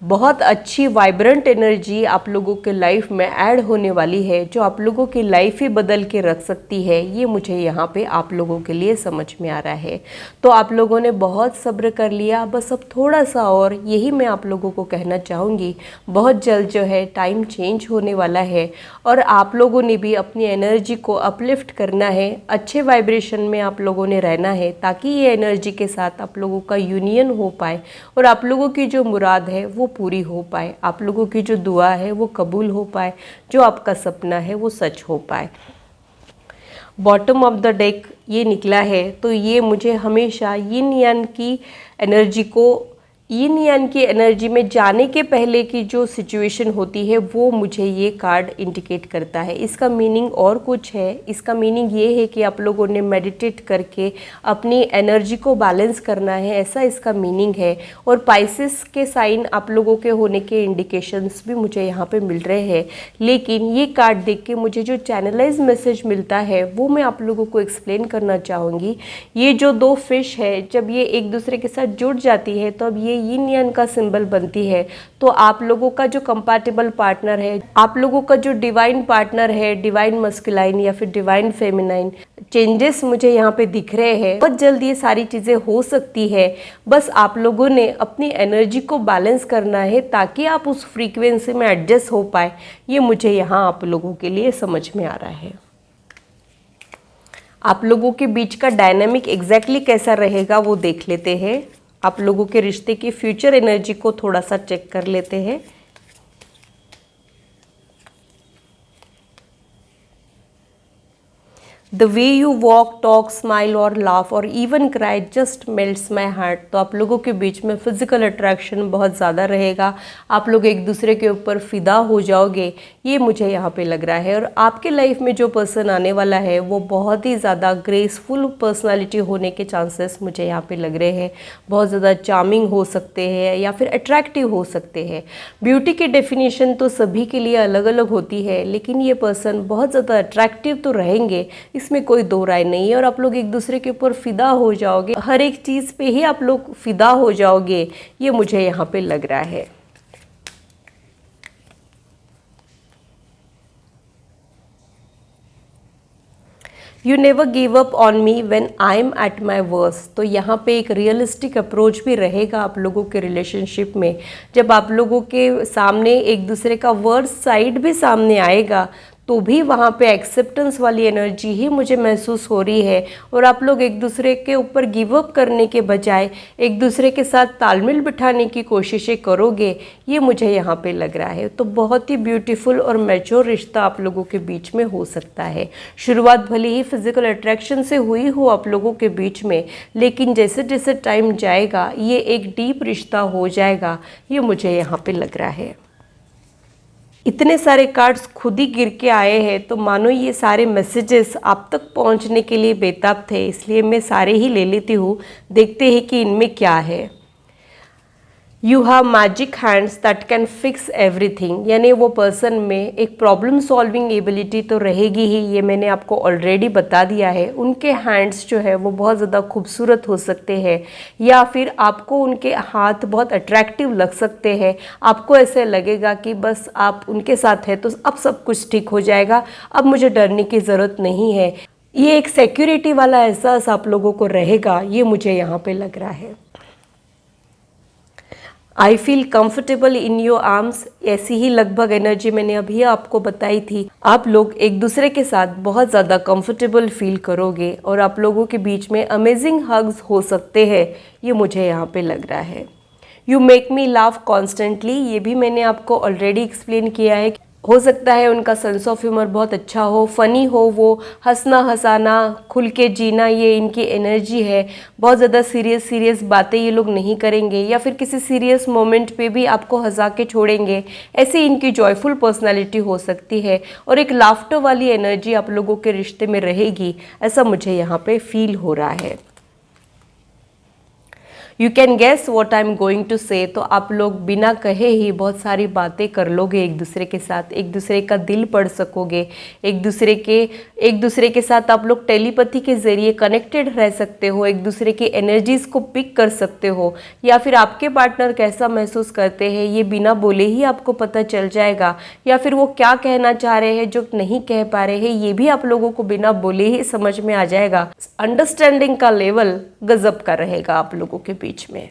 बहुत अच्छी वाइब्रेंट एनर्जी आप लोगों के लाइफ में ऐड होने वाली है, जो आप लोगों की लाइफ ही बदल के रख सकती है। ये मुझे यहाँ पे आप लोगों के लिए समझ में आ रहा है। तो आप लोगों ने बहुत सब्र कर लिया, बस अब थोड़ा सा और, यही मैं आप लोगों को कहना चाहूँगी। बहुत जल्द जो है टाइम चेंज होने वाला है और आप लोगों ने भी अपनी एनर्जी को अपलिफ्ट करना है। अच्छे वाइब्रेशन में आप लोगों ने रहना है, ताकि ये एनर्जी के साथ आप लोगों का यूनियन हो पाए और आप लोगों की जो मुराद है वो पूरी हो पाए, आप लोगों की जो दुआ है वो कबूल हो पाए, जो आपका सपना है वो सच हो पाए। बॉटम ऑफ द डेक ये निकला है, तो ये मुझे हमेशा यिन यान की एनर्जी में जाने के पहले की जो सिचुएशन होती है वो मुझे ये कार्ड इंडिकेट करता है। इसका मीनिंग और कुछ है। इसका मीनिंग ये है कि आप लोगों ने मेडिटेट करके अपनी एनर्जी को बैलेंस करना है, ऐसा इसका मीनिंग है। और पाइसेस के साइन आप लोगों के होने के इंडिकेशंस भी मुझे यहाँ पे मिल रहे हैं। लेकिन ये कार्ड देख के मुझे जो चैनलाइज मैसेज मिलता है वो मैं आप लोगों को एक्सप्लेन करना चाहूँगी। ये जो दो फिश है, जब ये एक दूसरे के साथ जुड़ जाती है तो अब ये यिन यान का सिंबल बनती है। तो आप लोगों का जो कंपैटिबल पार्टनर है, आप लोगों का जो डिवाइन पार्टनर है, डिवाइन मस्कुलाइन या फिर डिवाइन फेमिनाइन, चेंजेस मुझे यहाँ पे दिख रहे हैं। बहुत जल्द ये सारी चीज़ें हो सकती है। बस आप लोगों ने अपनी एनर्जी को बैलेंस करना है, ताकि आप उस फ्रीक्वेंसी में एडजस्ट हो पाए। ये मुझे यहाँ आप लोगों के लिए समझ में आ रहा है। आप लोगों के बीच का डायनामिक एग्जैक्टली कैसा रहेगा वो देख लेते हैं। आप लोगों के रिश्ते की फ्यूचर एनर्जी को थोड़ा सा चेक कर लेते हैं। The way you walk, talk, smile or laugh or even cry just melts my heart। तो आप लोगों के बीच में फिजिकल अट्रैक्शन बहुत ज़्यादा रहेगा। आप लोग एक दूसरे के ऊपर फिदा हो जाओगे, ये मुझे यहाँ पे लग रहा है। और आपके लाइफ में जो पर्सन आने वाला है वो बहुत ही ज़्यादा ग्रेसफुल पर्सनालिटी होने के चांसेस मुझे यहाँ पे लग रहे हैं। बहुत ज़्यादा चार्मिंग हो सकते हैं या फिर अट्रैक्टिव हो सकते हैं। ब्यूटी की डेफिनेशन तो सभी के लिए अलग अलग होती है, लेकिन ये पर्सन बहुत ज़्यादा अट्रैक्टिव तो रहेंगे, इसमें कोई दो राय नहीं है। और आप लोग एक दूसरे के ऊपर फिदा हो जाओगे, हर एक चीज़ पे ही आप लोग फिदा हो जाओगे, ये मुझे यहाँ पे लग रहा है। You never give up on me when I am at my worst. तो यहाँ पे एक रियलिस्टिक अप्रोच भी रहेगा आप लोगों के रिलेशनशिप में। जब आप लोगों के सामने एक दूसरे का वर्स्ट साइड भी सामने आएगा तो भी वहाँ पे एक्सेप्टेंस वाली एनर्जी ही मुझे महसूस हो रही है। और आप लोग एक दूसरे के ऊपर गिव अप करने के बजाय एक दूसरे के साथ तालमेल बिठाने की कोशिशें करोगे, ये मुझे यहाँ पे लग रहा है। तो बहुत ही ब्यूटीफुल और मैच्योर रिश्ता आप लोगों के बीच में हो सकता है। शुरुआत भले ही फिजिकल अट्रैक्शन से हुई हो आप लोगों के बीच में, लेकिन जैसे जैसे टाइम जाएगा ये एक डीप रिश्ता हो जाएगा, ये मुझे यहाँ पे लग रहा है। इतने सारे कार्ड्स खुद ही गिर के आए हैं, तो मानो ये सारे मैसेजेस आप तक पहुंचने के लिए बेताब थे, इसलिए मैं सारे ही ले लेती हूँ। देखते हैं कि इनमें क्या है। You have magic hands that can fix everything, यानी वो पर्सन में एक प्रॉब्लम सॉल्विंग एबिलिटी तो रहेगी ही, ये मैंने आपको ऑलरेडी बता दिया है। उनके हैंड्स जो है वो बहुत ज़्यादा खूबसूरत हो सकते हैं, या फिर आपको उनके हाथ बहुत अट्रैक्टिव लग सकते हैं। आपको ऐसे लगेगा कि बस आप उनके साथ हैं तो अब सब कुछ ठीक हो जाएगा, अब मुझे डरने की ज़रूरत नहीं है। ये एक सिक्योरिटी वाला एहसास आप लोगों को रहेगा, ये मुझे यहाँ पे लग रहा है। I feel comfortable in your arms, ऐसी ही लगभग एनर्जी मैंने अभी आपको बताई थी। आप लोग एक दूसरे के साथ बहुत ज़्यादा कंफर्टेबल फील करोगे और आप लोगों के बीच में अमेजिंग हग्स हो सकते हैं, ये मुझे यहाँ पे लग रहा है। You make me laugh constantly, ये भी मैंने आपको ऑलरेडी एक्सप्लेन किया है। हो सकता है उनका सेंस ऑफ ह्यूमर बहुत अच्छा हो, फनी हो, वो हंसना हंसाना खुल के जीना ये इनकी एनर्जी है। बहुत ज़्यादा सीरियस बातें ये लोग नहीं करेंगे, या फिर किसी सीरियस मोमेंट पे भी आपको हंसा के छोड़ेंगे। ऐसी इनकी जॉयफुल पर्सनालिटी हो सकती है और एक लाफ्टर वाली एनर्जी आप लोगों के रिश्ते में रहेगी, ऐसा मुझे यहाँ पे फील हो रहा है। You can guess what I am going to say, तो आप लोग बिना कहे ही बहुत सारी बातें कर लोगे एक दूसरे के साथ, एक दूसरे का दिल पढ़ सकोगे, एक दूसरे के साथ आप लोग टेलीपैथी के जरिए कनेक्टेड रह सकते हो, एक दूसरे की एनर्जीज को पिक कर सकते हो, या फिर आपके पार्टनर कैसा महसूस करते हैं ये बिना बोले ही आपको पता चल जाएगा, या फिर वो क्या कहना चाह रहे हैं जो नहीं कह पा रहे हैं ये भी आप लोगों को बिना बोले ही समझ में आ जाएगा। अंडरस्टैंडिंग का लेवल गजब का रहेगा आप लोगों के बीच में।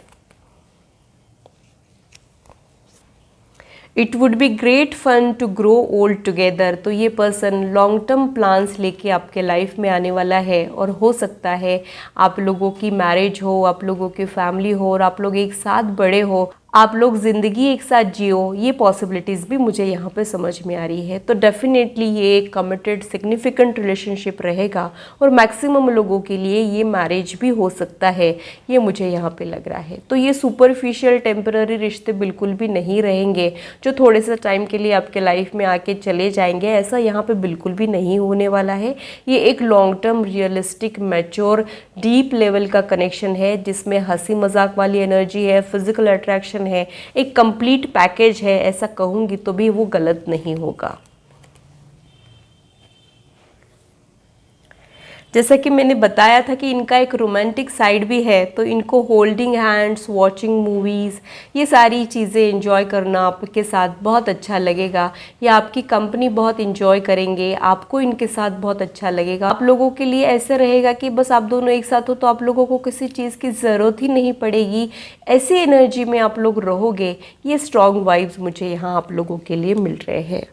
It would be great fun to grow old together, तो ये पर्सन लॉन्ग टर्म प्लान्स लेके आपके लाइफ में आने वाला है, और हो सकता है आप लोगों की मैरिज हो, आप लोगों की फैमिली हो और आप लोग एक साथ बड़े हो, आप लोग ज़िंदगी एक साथ जियो, ये पॉसिबिलिटीज़ भी मुझे यहाँ पे समझ में आ रही है। तो डेफिनेटली ये एक कमिटेड सिग्निफिकेंट रिलेशनशिप रहेगा और मैक्सिमम लोगों के लिए ये मैरिज भी हो सकता है, ये मुझे यहाँ पे लग रहा है। तो ये सुपरफिशियल टेम्पररी रिश्ते बिल्कुल भी नहीं रहेंगे जो थोड़े से टाइम के लिए आपके लाइफ में आके चले जाएंगे, ऐसा यहाँ पे बिल्कुल भी नहीं होने वाला है। ये एक long term realistic mature deep level का कनेक्शन है जिसमें हंसी मजाक वाली एनर्जी है, फिजिकल अट्रैक्शन है, एक कंप्लीट पैकेज है, ऐसा कहूंगी तो भी वो गलत नहीं होगा। जैसा कि मैंने बताया था कि इनका एक रोमांटिक साइड भी है, तो इनको होल्डिंग हैंड्स, वॉचिंग मूवीज़, ये सारी चीज़ें एंजॉय करना आपके साथ बहुत अच्छा लगेगा, या आपकी कंपनी बहुत एंजॉय करेंगे, आपको इनके साथ बहुत अच्छा लगेगा। आप लोगों के लिए ऐसे रहेगा कि बस आप दोनों एक साथ हो तो आप लोगों को किसी चीज़ की ज़रूरत ही नहीं पड़ेगी, ऐसी एनर्जी में आप लोग रहोगे। ये स्ट्रॉन्ग वाइब्स मुझे यहाँ आप लोगों के लिए मिल रहे हैं।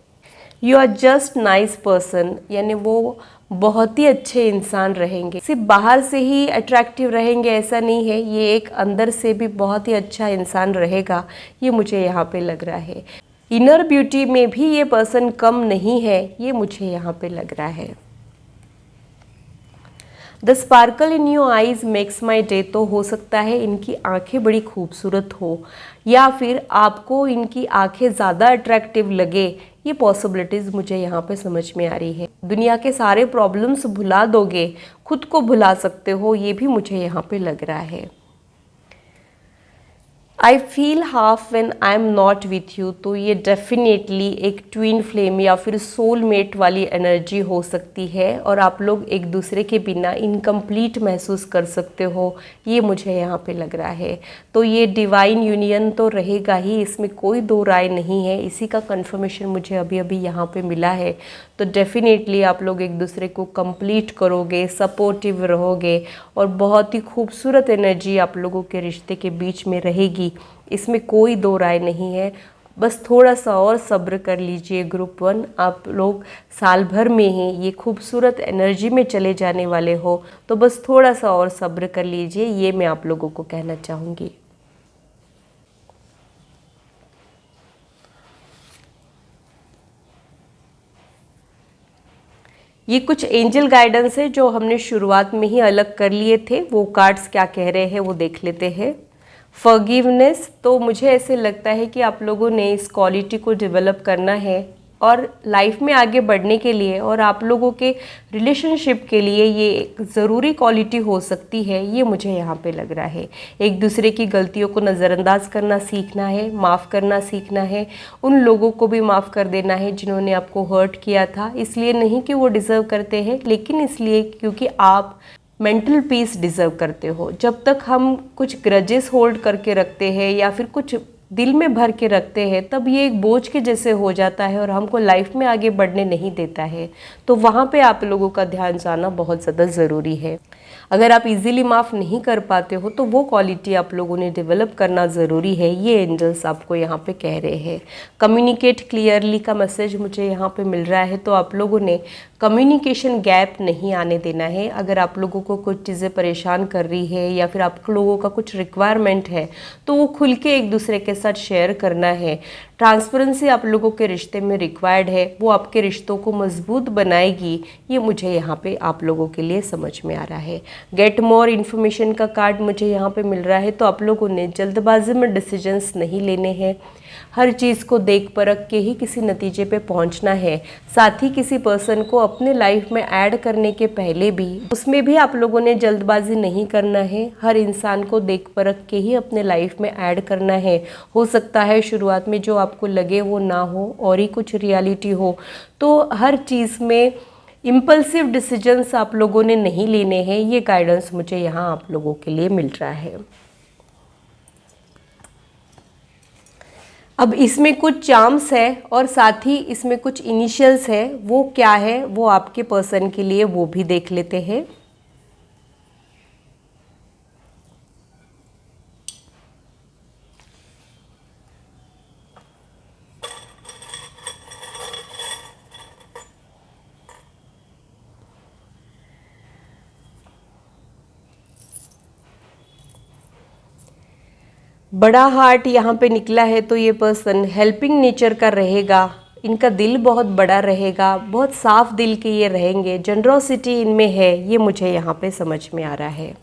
You are just nice person, यानी वो बहुत ही अच्छे इंसान रहेंगे, सिर्फ बाहर से ही अट्रैक्टिव रहेंगे ऐसा नहीं है, ये एक अंदर से भी बहुत ही अच्छा इंसान रहेगा, ये मुझे यहाँ पे लग रहा है। इनर ब्यूटी में भी ये पर्सन कम नहीं है, ये मुझे यहाँ पे लग रहा है। The sparkle in your eyes makes my day, तो हो सकता है इनकी आंखें बड़ी खूबसूरत हो, या फिर आपको इनकी आंखें ज़्यादा अट्रैक्टिव लगे, ये पॉसिबिलिटीज़ मुझे यहाँ पे समझ में आ रही है। दुनिया के सारे प्रॉब्लम्स भुला दोगे, खुद को भुला सकते हो, ये भी मुझे यहाँ पे लग रहा है। I feel half when I am not with you, तो ये डेफिनेटली एक ट्विन फ्लेम या फिर सोलमेट वाली एनर्जी हो सकती है, और आप लोग एक दूसरे के बिना इनकम्प्लीट महसूस कर सकते हो, ये मुझे यहाँ पे लग रहा है। तो ये डिवाइन यूनियन तो रहेगा ही, इसमें कोई दो राय नहीं है, इसी का कंफर्मेशन मुझे अभी अभी यहाँ पे मिला है। तो डेफिनेटली आप लोग एक दूसरे को कंप्लीट करोगे, सपोर्टिव रहोगे, और बहुत ही खूबसूरत एनर्जी आप लोगों के रिश्ते के बीच में रहेगी, इसमें कोई दो राय नहीं है। बस थोड़ा सा और सब्र कर लीजिए ग्रुप 1, आप लोग साल भर में ही ये खूबसूरत एनर्जी में चले जाने वाले हो, तो बस थोड़ा सा और सब्र कर लीजिए, ये मैं आप लोगों को कहना चाहूँगी। ये कुछ एंजल गाइडेंस है जो हमने शुरुआत में ही अलग कर लिए थे, वो कार्ड्स क्या कह रहे हैं वो देख लेते हैं। फॉरगिवनेस, तो मुझे ऐसे लगता है कि आप लोगों ने इस क्वालिटी को डेवलप करना है, और लाइफ में आगे बढ़ने के लिए और आप लोगों के रिलेशनशिप के लिए ये एक ज़रूरी क्वालिटी हो सकती है, ये मुझे यहाँ पे लग रहा है। एक दूसरे की गलतियों को नज़रअंदाज करना सीखना है, माफ़ करना सीखना है, उन लोगों को भी माफ़ कर देना है जिन्होंने आपको हर्ट किया था, इसलिए नहीं कि वो डिज़र्व करते हैं, लेकिन इसलिए क्योंकि आप मेंटल पीस डिज़र्व करते हो। जब तक हम कुछ ग्रजेस होल्ड करके रखते हैं या फिर कुछ दिल में भर के रखते हैं, तब ये एक बोझ के जैसे हो जाता है और हमको लाइफ में आगे बढ़ने नहीं देता है। तो वहाँ पे आप लोगों का ध्यान जाना बहुत ज़्यादा ज़रूरी है। अगर आप इजीली माफ़ नहीं कर पाते हो तो वो क्वालिटी आप लोगों ने डेवलप करना ज़रूरी है, ये एंजल्स आपको यहाँ पे कह रहे हैं। कम्युनिकेट क्लियरली का मैसेज मुझे यहाँ पे मिल रहा है, तो आप लोगों ने कम्युनिकेशन गैप नहीं आने देना है। अगर आप लोगों को कुछ चीज़ें परेशान कर रही है या फिर आप लोगों का कुछ रिक्वायरमेंट है तो वो खुल के एक दूसरे के साथ शेयर करना है। ट्रांसपेरेंसी आप लोगों के रिश्ते में रिक्वायर्ड है, वो आपके रिश्तों को मजबूत बनाएगी, ये मुझे यहाँ पे आप लोगों के लिए समझ में आ रहा है। गेट मोर इन्फॉर्मेशन का कार्ड मुझे यहाँ पे मिल रहा है, तो आप लोगों ने जल्दबाजी में डिसीजंस नहीं लेने हैं। हर चीज़ को देख परख के ही किसी नतीजे पे पहुंचना है। साथ ही किसी पर्सन को अपने लाइफ में ऐड करने के पहले भी उसमें भी आप लोगों ने जल्दबाजी नहीं करना है। हर इंसान को देख परख के ही अपने लाइफ में ऐड करना है। हो सकता है शुरुआत में जो आपको लगे वो ना हो और ही कुछ रियलिटी हो, तो हर चीज़ में इम्पल्सिव डिसीजंस आप लोगों ने नहीं लेने हैं। ये गाइडेंस मुझे यहाँ आप लोगों के लिए मिल रहा है। अब इसमें कुछ चार्म्स है और साथ ही इसमें कुछ इनिशियल्स है, वो क्या है वो आपके पर्सन के लिए वो भी देख लेते हैं। बड़ा हार्ट यहाँ पे निकला है, तो ये पर्सन हेल्पिंग नेचर का रहेगा। इनका दिल बहुत बड़ा रहेगा, बहुत साफ दिल के ये रहेंगे, जनरोसिटी इनमें है, ये मुझे यहाँ पे समझ में आ रहा है।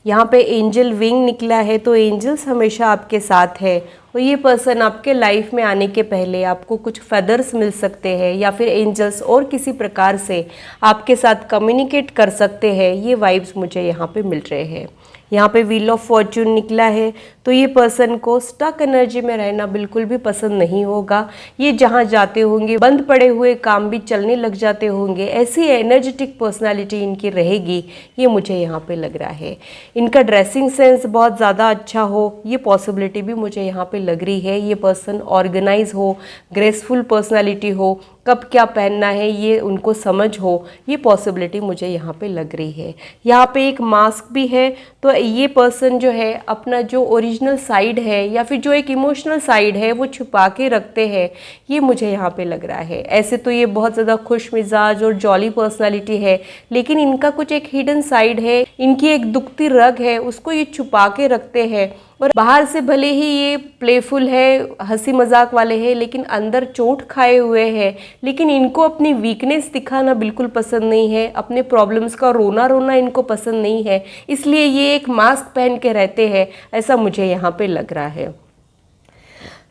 यहाँ पे एंजल विंग निकला है, तो एंजल्स हमेशा आपके साथ है और ये पर्सन आपके लाइफ में आने के पहले आपको कुछ फेदर्स मिल सकते हैं या फिर एंजल्स और किसी प्रकार से आपके साथ कम्युनिकेट कर सकते हैं। ये वाइब्स मुझे यहाँ पे मिल रहे हैं। यहाँ पे व्हील ऑफ फॉर्च्यून निकला है, तो ये पर्सन को स्टक एनर्जी में रहना बिल्कुल भी पसंद नहीं होगा। ये जहाँ जाते होंगे बंद पड़े हुए काम भी चलने लग जाते होंगे, ऐसी एनर्जेटिक पर्सनालिटी इनकी रहेगी, ये मुझे यहाँ पे लग रहा है। इनका ड्रेसिंग सेंस बहुत ज़्यादा अच्छा हो, ये पॉसिबिलिटी भी मुझे यहाँ पे लग रही है। ये पर्सन ऑर्गेनाइज हो, ग्रेसफुल पर्सनालिटी हो, कब क्या पहनना है ये उनको समझ हो, ये पॉसिबिलिटी मुझे यहाँ पे लग रही है। यहाँ पे एक मास्क भी है, तो ये पर्सन जो है अपना जो ओरिजिनल साइड है या फिर जो एक इमोशनल साइड है वो छुपा के रखते हैं, ये मुझे यहाँ पे लग रहा है। ऐसे तो ये बहुत ज़्यादा खुश मिजाज और जॉली पर्सनालिटी है, लेकिन इनका कुछ एक हिडन साइड है, इनकी एक दुखती रग है, उसको ये छुपा के रखते हैं। और बाहर से भले ही ये प्लेफुल है, हंसी मजाक वाले हैं, लेकिन अंदर चोट खाए हुए हैं। लेकिन इनको अपनी वीकनेस दिखाना बिल्कुल पसंद नहीं है, अपने प्रॉब्लम्स का रोना रोना इनको पसंद नहीं है, इसलिए ये एक मास्क पहन के रहते हैं, ऐसा मुझे यहाँ पे लग रहा है।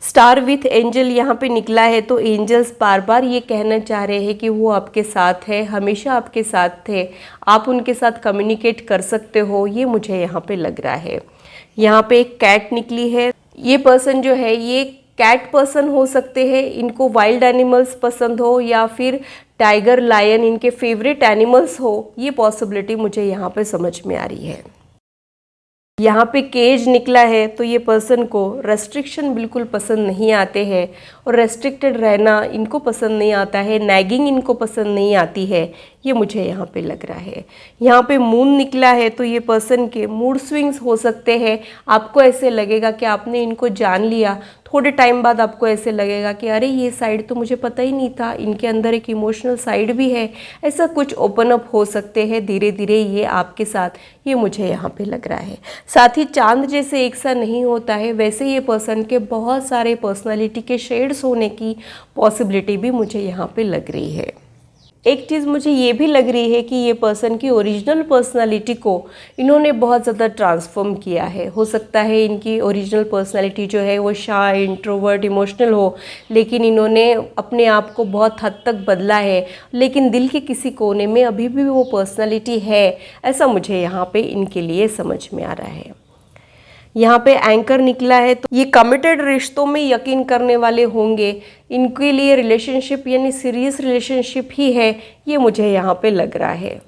स्टार विथ एंजल यहाँ पे निकला है, तो एंजल्स बार बार ये कहना चाह रहे हैं कि वो आपके साथ है, हमेशा आपके साथ थे, आप उनके साथ कम्युनिकेट कर सकते हो, ये मुझे यहाँ पे लग रहा है। यहाँ पे एक कैट निकली है, ये पर्सन जो है ये कैट पर्सन हो सकते हैं, इनको वाइल्ड एनिमल्स पसंद हो या फिर टाइगर लायन इनके फेवरेट एनिमल्स हो, ये पॉसिबिलिटी मुझे यहाँ पे समझ में आ रही है। यहाँ पे केज निकला है, तो ये पर्सन को रेस्ट्रिक्शन बिल्कुल पसंद नहीं आते हैं और रेस्ट्रिक्टेड रहना इनको पसंद नहीं आता है, नैगिंग इनको पसंद नहीं आती है, ये मुझे यहाँ पे लग रहा है। यहाँ पे मून निकला है, तो ये पर्सन के मूड स्विंग्स हो सकते हैं। आपको ऐसे लगेगा कि आपने इनको जान लिया, थोड़े टाइम बाद आपको ऐसे लगेगा कि अरे ये साइड तो मुझे पता ही नहीं था, इनके अंदर एक इमोशनल साइड भी है। ऐसा कुछ ओपन अप हो सकते हैं धीरे धीरे ये आपके साथ, ये मुझे यहाँ पे लग रहा है। साथ ही चांद जैसे एक सा नहीं होता है, वैसे ये पर्सन के बहुत सारे पर्सनालिटी के शेड्स होने की पॉसिबिलिटी भी मुझे यहाँ पे लग रही है। एक चीज़ मुझे ये भी लग रही है कि ये पर्सन की ओरिजिनल पर्सनालिटी को इन्होंने बहुत ज़्यादा ट्रांसफॉर्म किया है। हो सकता है इनकी ओरिजिनल पर्सनालिटी जो है वो शाय, इंट्रोवर्ट, इमोशनल हो, लेकिन इन्होंने अपने आप को बहुत हद तक बदला है, लेकिन दिल के किसी कोने में अभी भी वो पर्सनालिटी है, ऐसा मुझे यहाँ पे इनके लिए समझ में आ रहा है। यहाँ पे एंकर निकला है, तो ये कमिटेड रिश्तों में यकीन करने वाले होंगे। इनके लिए रिलेशनशिप यानी सीरियस रिलेशनशिप ही है, ये मुझे यहाँ पे लग रहा है।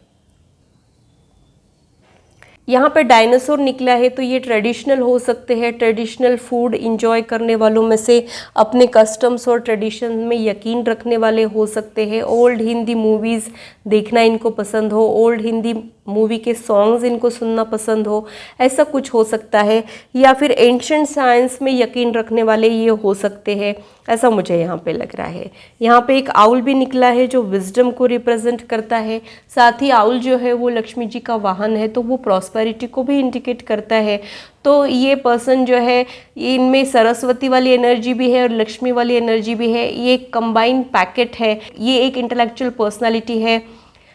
यहाँ पे डायनासोर निकला है, तो ये ट्रेडिशनल हो सकते हैं, ट्रेडिशनल फूड इंजॉय करने वालों में से, अपने कस्टम्स और ट्रेडिशन में यकीन रखने वाले हो सकते हैं। ओल्ड हिंदी मूवीज़ देखना इनको पसंद हो, ओल्ड हिंदी मूवी के सॉन्ग्स इनको सुनना पसंद हो, ऐसा कुछ हो सकता है। या फिर एंशिएंट साइंस में यकीन रखने वाले ये हो सकते हैं, ऐसा मुझे यहाँ पे लग रहा है। यहाँ पे एक आउल भी निकला है जो विजडम को रिप्रेजेंट करता है। साथ ही आउल जो है वो लक्ष्मी जी का वाहन है, तो वो प्रॉस्पेरिटी को भी इंडिकेट करता है। तो ये पर्सन जो है, इनमें सरस्वती वाली एनर्जी भी है और लक्ष्मी वाली एनर्जी भी है। ये एक कंबाइंड पैकेट है, ये एक इंटेलेक्चुअल पर्सनालिटी है।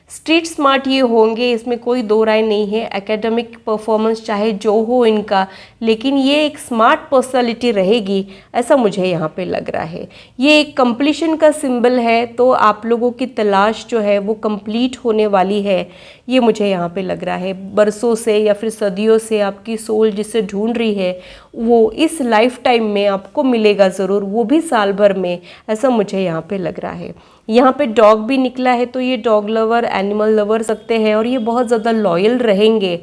स्ट्रीट स्मार्ट ये होंगे, इसमें कोई दो राय नहीं है। एकेडमिक परफॉर्मेंस चाहे जो हो इनका, लेकिन ये एक स्मार्ट पर्सनालिटी रहेगी, ऐसा मुझे यहाँ पे लग रहा है। ये एक कंप्लीशन का सिंबल है, तो आप लोगों की तलाश जो है वो कंप्लीट होने वाली है, ये मुझे यहाँ पे लग रहा है। बरसों से या फिर सदियों से आपकी सोल जिसे ढूंढ रही है, वो इस लाइफ टाइम में आपको मिलेगा ज़रूर, वो भी साल भर में, ऐसा मुझे यहाँ पे लग रहा है। यहाँ पे डॉग भी निकला है, तो ये डॉग लवर, एनिमल लवर सकते हैं, और ये बहुत ज़्यादा लॉयल रहेंगे।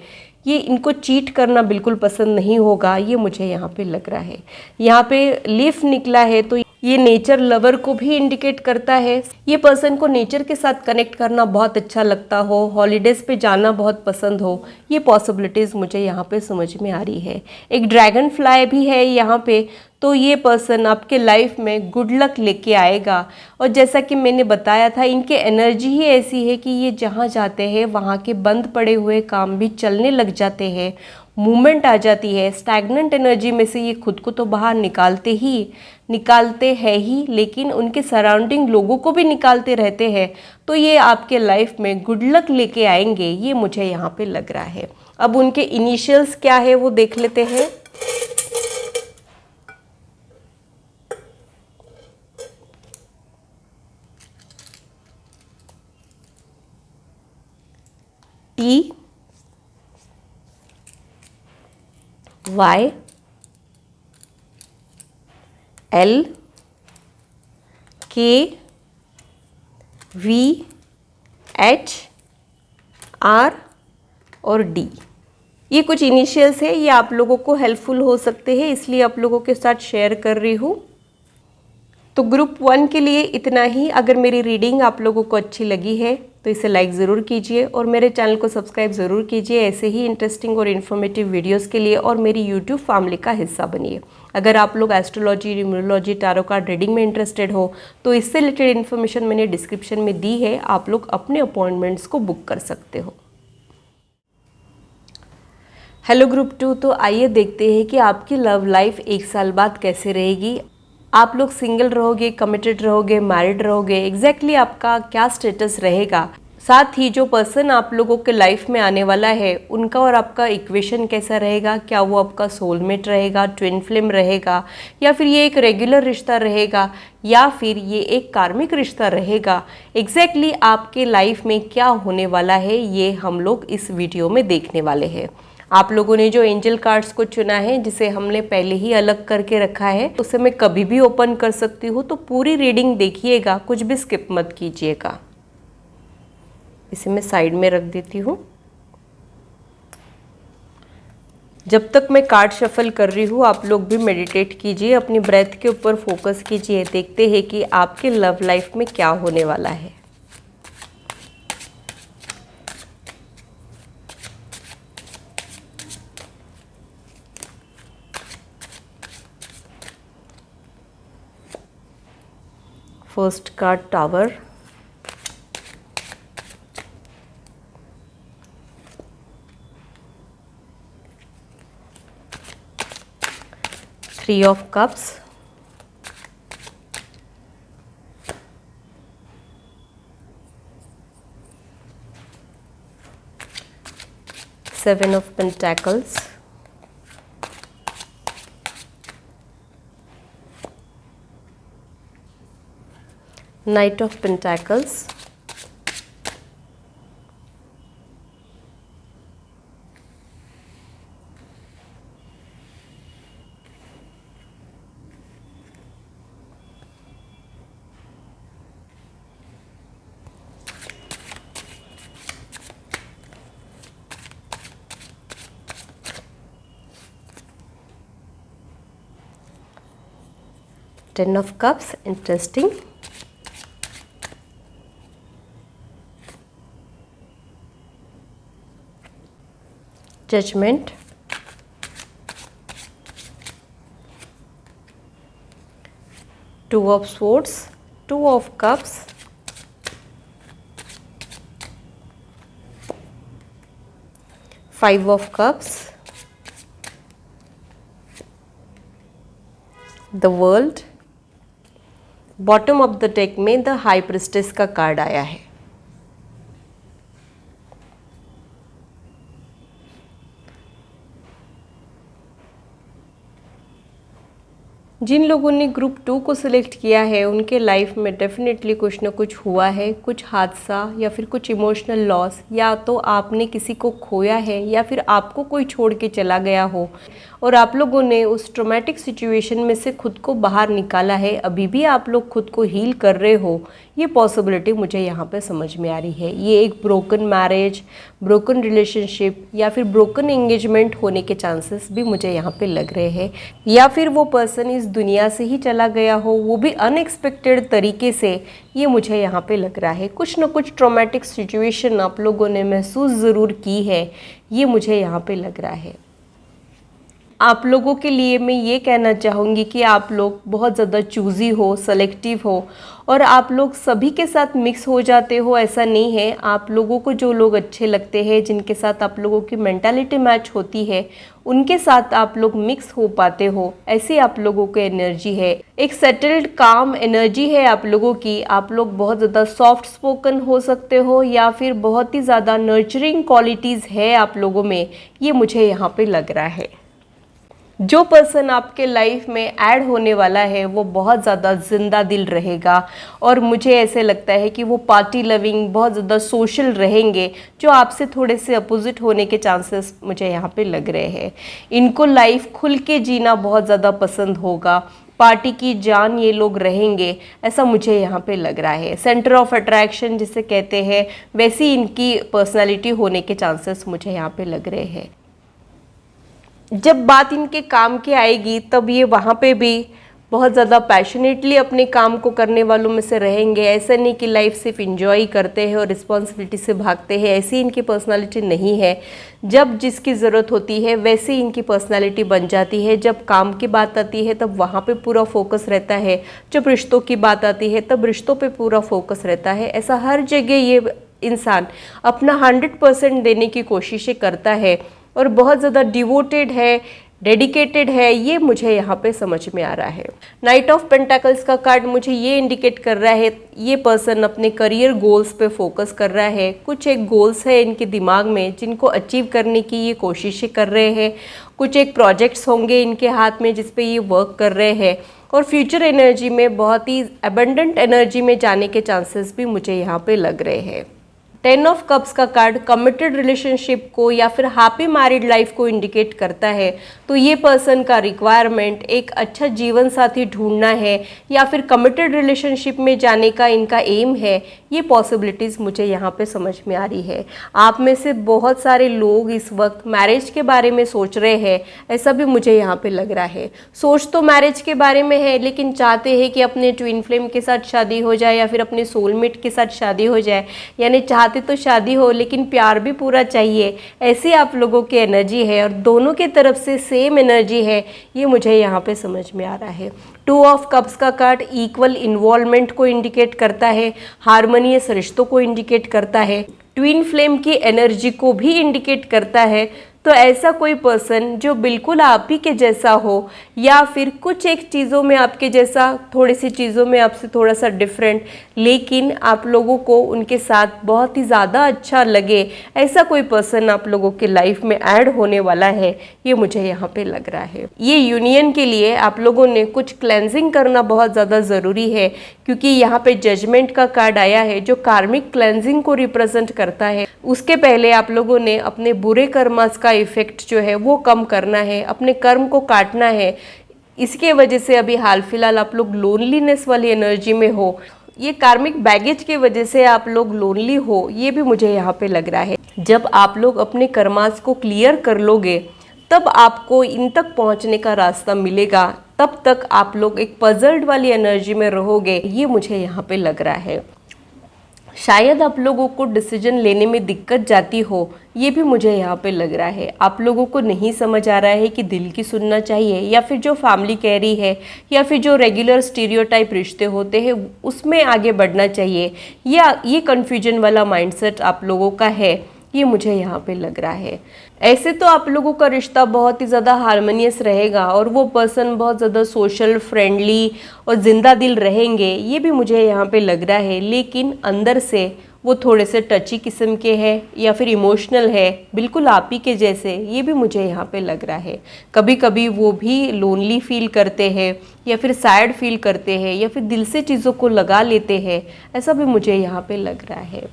ये इनको चीट करना बिल्कुल पसंद नहीं होगा, ये मुझे यहाँ पे लग रहा है। यहाँ पे लीफ निकला है, तो ये नेचर लवर को भी इंडिकेट करता है। ये पर्सन को नेचर के साथ कनेक्ट करना बहुत अच्छा लगता हो, हॉलीडेज़ पे जाना बहुत पसंद हो, ये पॉसिबिलिटीज़ मुझे यहाँ पे समझ में आ रही है। एक ड्रैगन फ्लाई भी है यहाँ पे, तो ये पर्सन आपके लाइफ में गुड लक लेके आएगा। और जैसा कि मैंने बताया था, इनके एनर्जी ही ऐसी है कि ये जहाँ जाते हैं वहाँ के बंद पड़े हुए काम भी चलने लग जाते हैं, मूवमेंट आ जाती है। स्टैग्नेंट एनर्जी में से ये खुद को तो बाहर निकालते हैं ही, लेकिन उनके सराउंडिंग लोगों को भी निकालते रहते हैं। तो ये आपके लाइफ में गुड लक लेके आएंगे, ये मुझे यहाँ पे लग रहा है। अब उनके इनिशियल्स क्या है वो देख लेते हैं। T, Y, L, K, V, H, R और D। ये कुछ इनिशियल्स है, ये आप लोगों को हेल्पफुल हो सकते हैं, इसलिए आप लोगों के साथ शेयर कर रही हूँ। तो ग्रुप 1 के लिए इतना ही। अगर मेरी रीडिंग आप लोगों को अच्छी लगी है तो इसे लाइक ज़रूर कीजिए और मेरे चैनल को सब्सक्राइब ज़रूर कीजिए ऐसे ही इंटरेस्टिंग और इन्फॉर्मेटिव वीडियोस के लिए, और मेरी यूट्यूब फैमिली का हिस्सा बनिए। अगर आप लोग astrology, numerology, tarot card reading में इंटरेस्टेड हो तो इससे रिलेटेड इन्फॉर्मेशन मैंने डिस्क्रिप्शन में दी है, आप लोग अपने अपॉइंटमेंट्स को बुक कर सकते हो। हेलो ग्रुप 2, तो आइए देखते हैं कि आपकी लव लाइफ 1 साल बाद कैसे रहेगी। आप लोग सिंगल रहोगे, कमिटेड रहोगे, मैरिड रहोगे, एग्जैक्टली आपका क्या स्टेटस रहेगा। साथ ही जो पर्सन आप लोगों के लाइफ में आने वाला है उनका और आपका इक्वेशन कैसा रहेगा, क्या वो आपका सोलमेट रहेगा, ट्विन फ्लेम रहेगा, या फिर ये एक रेगुलर रिश्ता रहेगा, या फिर ये एक कार्मिक रिश्ता रहेगा। एग्जैक्टली आपके लाइफ में क्या होने वाला है ये हम लोग इस वीडियो में देखने वाले हैं। आप लोगों ने जो एंजल कार्ड्स को चुना है, जिसे हमने पहले ही अलग करके रखा है, उसे मैं कभी भी ओपन कर सकती हूँ, तो पूरी रीडिंग देखिएगा, कुछ भी स्किप मत कीजिएगा। इसे मैं साइड में रख देती हूँ। जब तक मैं कार्ड शफल कर रही हूँ आप लोग भी मेडिटेट कीजिए, अपनी ब्रेथ के ऊपर फोकस कीजिए। देखते हैं कि आपके लव लाइफ में क्या होने वाला है। First card tower, three of cups, 7 of Pentacles, Knight of Pentacles, Ten of Cups, interesting. Judgment, Two of Swords, Two of Cups, Five of Cups, The World। Bottom of the deck में the high priestess का card आया है। जिन लोगों ने group 2 को select किया है उनके लाइफ में डेफिनेटली कुछ ना कुछ हुआ है, कुछ हादसा या फिर कुछ इमोशनल लॉस, या तो आपने किसी को खोया है या फिर आपको कोई छोड़ के चला गया हो और आप लोगों ने उस ट्रॉमेटिक सिचुएशन में से खुद को बाहर निकाला है। अभी भी आप लोग खुद को हील कर रहे हो, ये पॉसिबिलिटी मुझे यहाँ पे समझ में आ रही है। ये एक ब्रोकन मैरिज, ब्रोकन रिलेशनशिप या फिर ब्रोकन एंगेजमेंट होने के चांसेस भी मुझे यहाँ पे लग रहे हैं, या फिर वो पर्सन इस दुनिया से ही चला गया हो, वो भी अनएक्सपेक्टेड तरीके से। ये मुझे यहाँ पे लग रहा है कुछ ना कुछ ट्रॉमेटिक सिचुएशन आप लोगों ने महसूस ज़रूर की है, ये मुझे यहाँ पे लग रहा है। आप लोगों के लिए मैं ये कहना चाहूँगी कि आप लोग बहुत ज़्यादा चूज़ी हो, सेलेक्टिव हो और आप लोग सभी के साथ मिक्स हो जाते हो, ऐसा नहीं है। आप लोगों को जो लोग अच्छे लगते हैं, जिनके साथ आप लोगों की मेंटालिटी मैच होती है, उनके साथ आप लोग मिक्स हो पाते हो, ऐसी आप लोगों की एनर्जी है। एक सेटल्ड काम एनर्जी है आप लोगों की। आप लोग बहुत ज़्यादा सॉफ्ट स्पोकन हो सकते हो या फिर बहुत ही ज़्यादा नर्चरिंग क्वालिटीज़ है आप लोगों में, ये मुझे यहाँ पे लग रहा है। जो पर्सन आपके लाइफ में ऐड होने वाला है वो बहुत ज़्यादा जिंदा दिल रहेगा और मुझे ऐसे लगता है कि वो पार्टी लविंग, बहुत ज़्यादा सोशल रहेंगे, जो आपसे थोड़े से अपोजिट होने के चांसेस मुझे यहाँ पे लग रहे हैं। इनको लाइफ खुल के जीना बहुत ज़्यादा पसंद होगा, पार्टी की जान ये लोग रहेंगे, ऐसा मुझे यहाँ पे लग रहा है। सेंटर ऑफ अट्रैक्शन जिसे कहते हैं, वैसी इनकी पर्सनैलिटी होने के चांसेस मुझे यहाँ पे लग रहे हैं। जब बात इनके काम की आएगी तब ये वहाँ पे भी बहुत ज़्यादा पैशनेटली अपने काम को करने वालों में से रहेंगे। ऐसा नहीं कि लाइफ सिर्फ इंजॉय करते हैं और रिस्पॉन्सिबिलिटी से भागते हैं, ऐसी इनकी पर्सनालिटी नहीं है। जब जिसकी ज़रूरत होती है वैसे इनकी पर्सनालिटी बन जाती है। जब काम की बात आती है तब वहाँ पे पूरा फोकस रहता है, जब रिश्तों की बात आती है तब रिश्तों पे पूरा फोकस रहता है। ऐसा हर जगह ये इंसान अपना 100% देने की कोशिशें करता है और बहुत ज़्यादा डिवोटेड है, डेडिकेटेड है, ये मुझे यहाँ पे समझ में आ रहा है। नाइट ऑफ पेंटाकल्स का कार्ड मुझे ये इंडिकेट कर रहा है ये पर्सन अपने करियर गोल्स पे फोकस कर रहा है। कुछ एक गोल्स है इनके दिमाग में जिनको अचीव करने की ये कोशिशें कर रहे हैं। कुछ एक प्रोजेक्ट्स होंगे इनके हाथ में जिस पे ये वर्क कर रहे हैं और फ्यूचर एनर्जी में बहुत ही अबंडेंट एनर्जी में जाने के चांसेस भी मुझे यहाँ पे लग रहे हैं। 10 ऑफ कप्स का कार्ड कमिटेड रिलेशनशिप को या फिर हैप्पी मैरिड लाइफ को इंडिकेट करता है। तो ये पर्सन का रिक्वायरमेंट एक अच्छा जीवन साथी ढूंढना है या फिर कमिटेड रिलेशनशिप में जाने का इनका एम है। ये पॉसिबिलिटीज़ मुझे यहाँ पे समझ में आ रही है। आप में से बहुत सारे लोग इस वक्त मैरिज के बारे में सोच रहे हैं, ऐसा भी मुझे यहाँ पे लग रहा है। सोच तो मैरिज के बारे में है लेकिन चाहते हैं कि अपने ट्विन फ्लेम के साथ शादी हो जाए या फिर अपने सोलमेट के साथ शादी हो जाए, यानी तो शादी हो लेकिन प्यार भी पूरा चाहिए। ऐसी आप लोगों की एनर्जी है और दोनों की तरफ से सेम एनर्जी है, ये मुझे यहाँ पे समझ में आ रहा है। 2 ऑफ कप्स का कार्ड इक्वल इन्वॉल्वमेंट को इंडिकेट करता है, हार्मोनियस रिश्तों को इंडिकेट करता है, ट्विन फ्लेम की एनर्जी को भी इंडिकेट करता है। तो ऐसा कोई पर्सन जो बिल्कुल आप ही के जैसा हो या फिर कुछ एक चीज़ों में आपके जैसा, थोड़ी सी चीज़ों में आपसे थोड़ा सा डिफरेंट, लेकिन आप लोगों को उनके साथ बहुत ही ज़्यादा अच्छा लगे, ऐसा कोई पर्सन आप लोगों के लाइफ में ऐड होने वाला है, ये मुझे यहाँ पे लग रहा है। ये यूनियन के लिए आप लोगों ने कुछ क्लेंजिंग करना बहुत ज़्यादा ज़रूरी है, क्योंकि यहाँ पे जजमेंट का कार्ड आया है जो कार्मिक क्लेंजिंग को रिप्रेजेंट करता है। उसके पहले आप लोगों ने अपने बुरे कर्मास का इफेक्ट जो है वो कम करना है, अपने कर्म को काटना है। इसके वजह से अभी हाल फिलहाल आप लोग लोनलीनेस वाली एनर्जी में हो, ये कार्मिक बैगेज की वजह से आप लोग लोनली हो, ये भी मुझे यहाँ पे लग रहा है। जब आप लोग अपने कर्मास को क्लियर कर लोगे तब आपको इन तक पहुँचने का रास्ता मिलेगा, तब तक आप लोग एक पजल्ड वाली एनर्जी में रहोगे, ये मुझे यहाँ पे लग रहा है। शायद आप लोगों को डिसीजन लेने में दिक्कत जाती हो, ये भी मुझे यहाँ पे लग रहा है। आप लोगों को नहीं समझ आ रहा है कि दिल की सुनना चाहिए या फिर जो फैमिली कह रही है या फिर जो रेगुलर स्टीरियोटाइप रिश्ते होते हैं उसमें आगे बढ़ना चाहिए, या ये कन्फ्यूजन वाला माइंडसेट आप लोगों का है, ये मुझे यहाँ पे लग रहा है। ऐसे तो आप लोगों का रिश्ता बहुत ही ज़्यादा हार्मोनियस रहेगा और वो पर्सन बहुत ज़्यादा सोशल, फ्रेंडली और जिंदा दिल रहेंगे, ये भी मुझे यहाँ पे लग रहा है। लेकिन अंदर से वो थोड़े से टची किस्म के हैं या फिर इमोशनल है, बिल्कुल आप ही के जैसे, ये भी मुझे यहाँ पे लग रहा है। कभी कभी वो भी लोनली फील करते हैं या फिर सैड फील करते हैं या फिर दिल से चीज़ों को लगा लेते हैं, ऐसा भी मुझे यहाँ पे लग रहा है।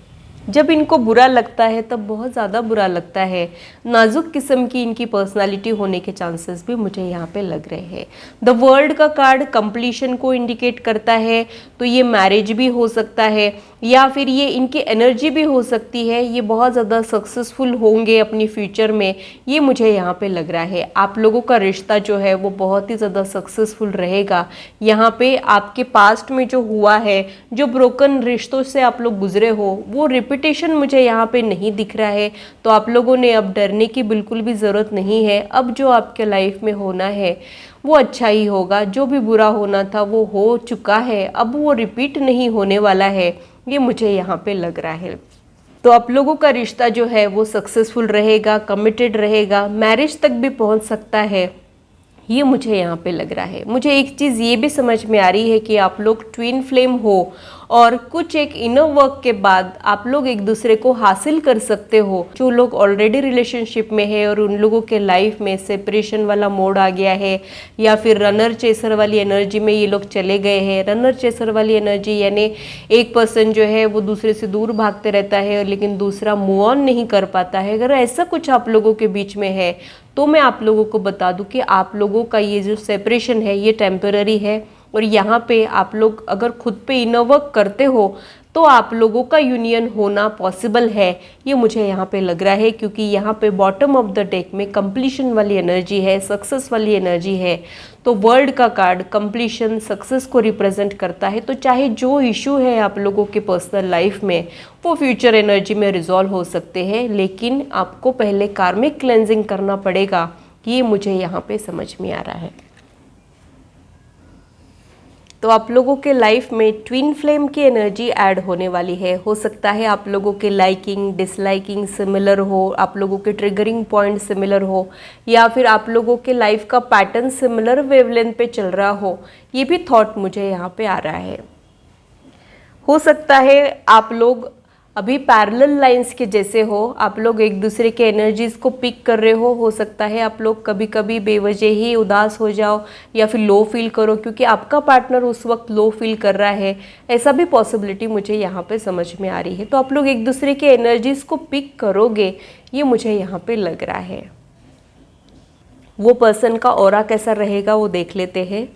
जब इनको बुरा लगता है तब बहुत ज़्यादा बुरा लगता है। नाजुक किस्म की इनकी पर्सनालिटी होने के चांसेस भी मुझे यहाँ पे लग रहे हैं। द वर्ल्ड का कार्ड कंप्लीशन को इंडिकेट करता है, तो ये मैरिज भी हो सकता है या फिर ये इनकी एनर्जी भी हो सकती है। ये बहुत ज़्यादा सक्सेसफुल होंगे अपनी फ्यूचर में, ये मुझे यहाँ पे लग रहा है। आप लोगों का रिश्ता जो है वो बहुत ही ज़्यादा सक्सेसफुल रहेगा। यहाँ पे आपके पास्ट में जो हुआ है, जो ब्रोकन रिश्तों से आप लोग गुजरे हो, वो रिपीटेशन मुझे यहाँ पे नहीं दिख रहा है। तो आप लोगों ने अब डरने की बिल्कुल भी ज़रूरत नहीं है। अब जो आपके लाइफ में होना है वो अच्छा ही होगा। जो भी बुरा होना था वो हो चुका है, अब वो रिपीट नहीं होने वाला है, ये मुझे यहाँ पे लग रहा है। तो आप लोगों का रिश्ता जो है वो सक्सेसफुल रहेगा, कमिटेड रहेगा, मैरिज तक भी पहुँच सकता है, ये मुझे यहाँ पे लग रहा है। मुझे एक चीज़ ये भी समझ में आ रही है कि आप लोग ट्विन फ्लेम हो और कुछ एक इनर वर्क के बाद आप लोग एक दूसरे को हासिल कर सकते हो। जो लोग ऑलरेडी रिलेशनशिप में है और उन लोगों के लाइफ में सेपरेशन वाला मोड आ गया है या फिर रनर चेसर वाली एनर्जी में ये लोग चले गए हैं। रनर चेसर वाली एनर्जी यानी एक पर्सन जो है वो दूसरे से दूर भागते रहता है लेकिन दूसरा मूव ऑन नहीं कर पाता है। अगर ऐसा कुछ आप लोगों के बीच में है तो मैं आप लोगों को बता दूं कि आप लोगों का ये जो सेपरेशन है ये टेम्पररी है, और यहाँ पे आप लोग अगर खुद पे इनर वर्क करते हो तो आप लोगों का यूनियन होना पॉसिबल है, ये मुझे यहाँ पे लग रहा है। क्योंकि यहाँ पे बॉटम ऑफ द डेक में कंप्लीशन वाली एनर्जी है, सक्सेस वाली एनर्जी है। तो वर्ल्ड का कार्ड कंप्लीशन, सक्सेस को रिप्रेजेंट करता है। तो चाहे जो इशू है आप लोगों के पर्सनल लाइफ में वो फ्यूचर एनर्जी में रिजॉल्व हो सकते हैं, लेकिन आपको पहले कार्मिक क्लेंजिंग करना पड़ेगा, ये मुझे यहाँ पे समझ में आ रहा है। तो आप लोगों के लाइफ में ट्विन फ्लेम की एनर्जी ऐड होने वाली है। हो सकता है आप लोगों के लाइकिंग डिसलाइकिंग सिमिलर हो, आप लोगों के ट्रिगरिंग पॉइंट सिमिलर हो, या फिर आप लोगों के लाइफ का पैटर्न सिमिलर वेवलेंथ पे चल रहा हो, ये भी थॉट मुझे यहाँ पे आ रहा है। हो सकता है आप लोग अभी पैरेलल लाइंस के जैसे हो, आप लोग एक दूसरे के एनर्जीज को पिक कर रहे हो सकता है आप लोग कभी कभी बेवजह ही उदास हो जाओ या फिर लो फील करो क्योंकि आपका पार्टनर उस वक्त लो फील कर रहा है, ऐसा भी पॉसिबिलिटी मुझे यहाँ पे समझ में आ रही है। तो आप लोग एक दूसरे के एनर्जीज को पिक करोगे, ये मुझे यहाँ पे लग रहा है। वो पर्सन का ऑरा कैसा रहेगा वो देख लेते हैं।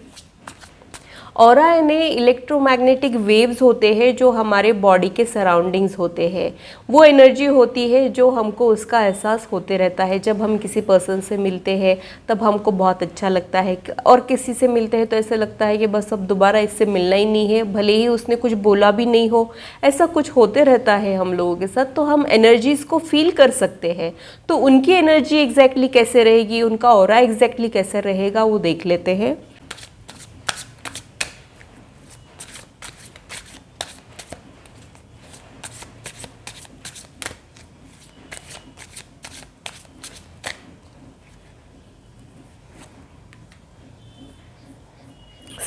ऑरा यानी इलेक्ट्रोमैग्नेटिक वेव्स होते हैं जो हमारे बॉडी के सराउंडिंग्स होते हैं। वो एनर्जी होती है जो हमको उसका एहसास होते रहता है। जब हम किसी पर्सन से मिलते हैं तब हमको बहुत अच्छा लगता है, और किसी से मिलते हैं तो ऐसा लगता है कि बस अब दोबारा इससे मिलना ही नहीं है, भले ही उसने कुछ बोला भी नहीं हो। ऐसा कुछ होते रहता है हम लोगों के साथ, तो हम एनर्जीज को फील कर सकते हैं। तो उनकी एनर्जी एग्जैक्टली कैसे रहेगी, उनका ऑरा एग्जैक्टली कैसे रहेगा वो देख लेते हैं।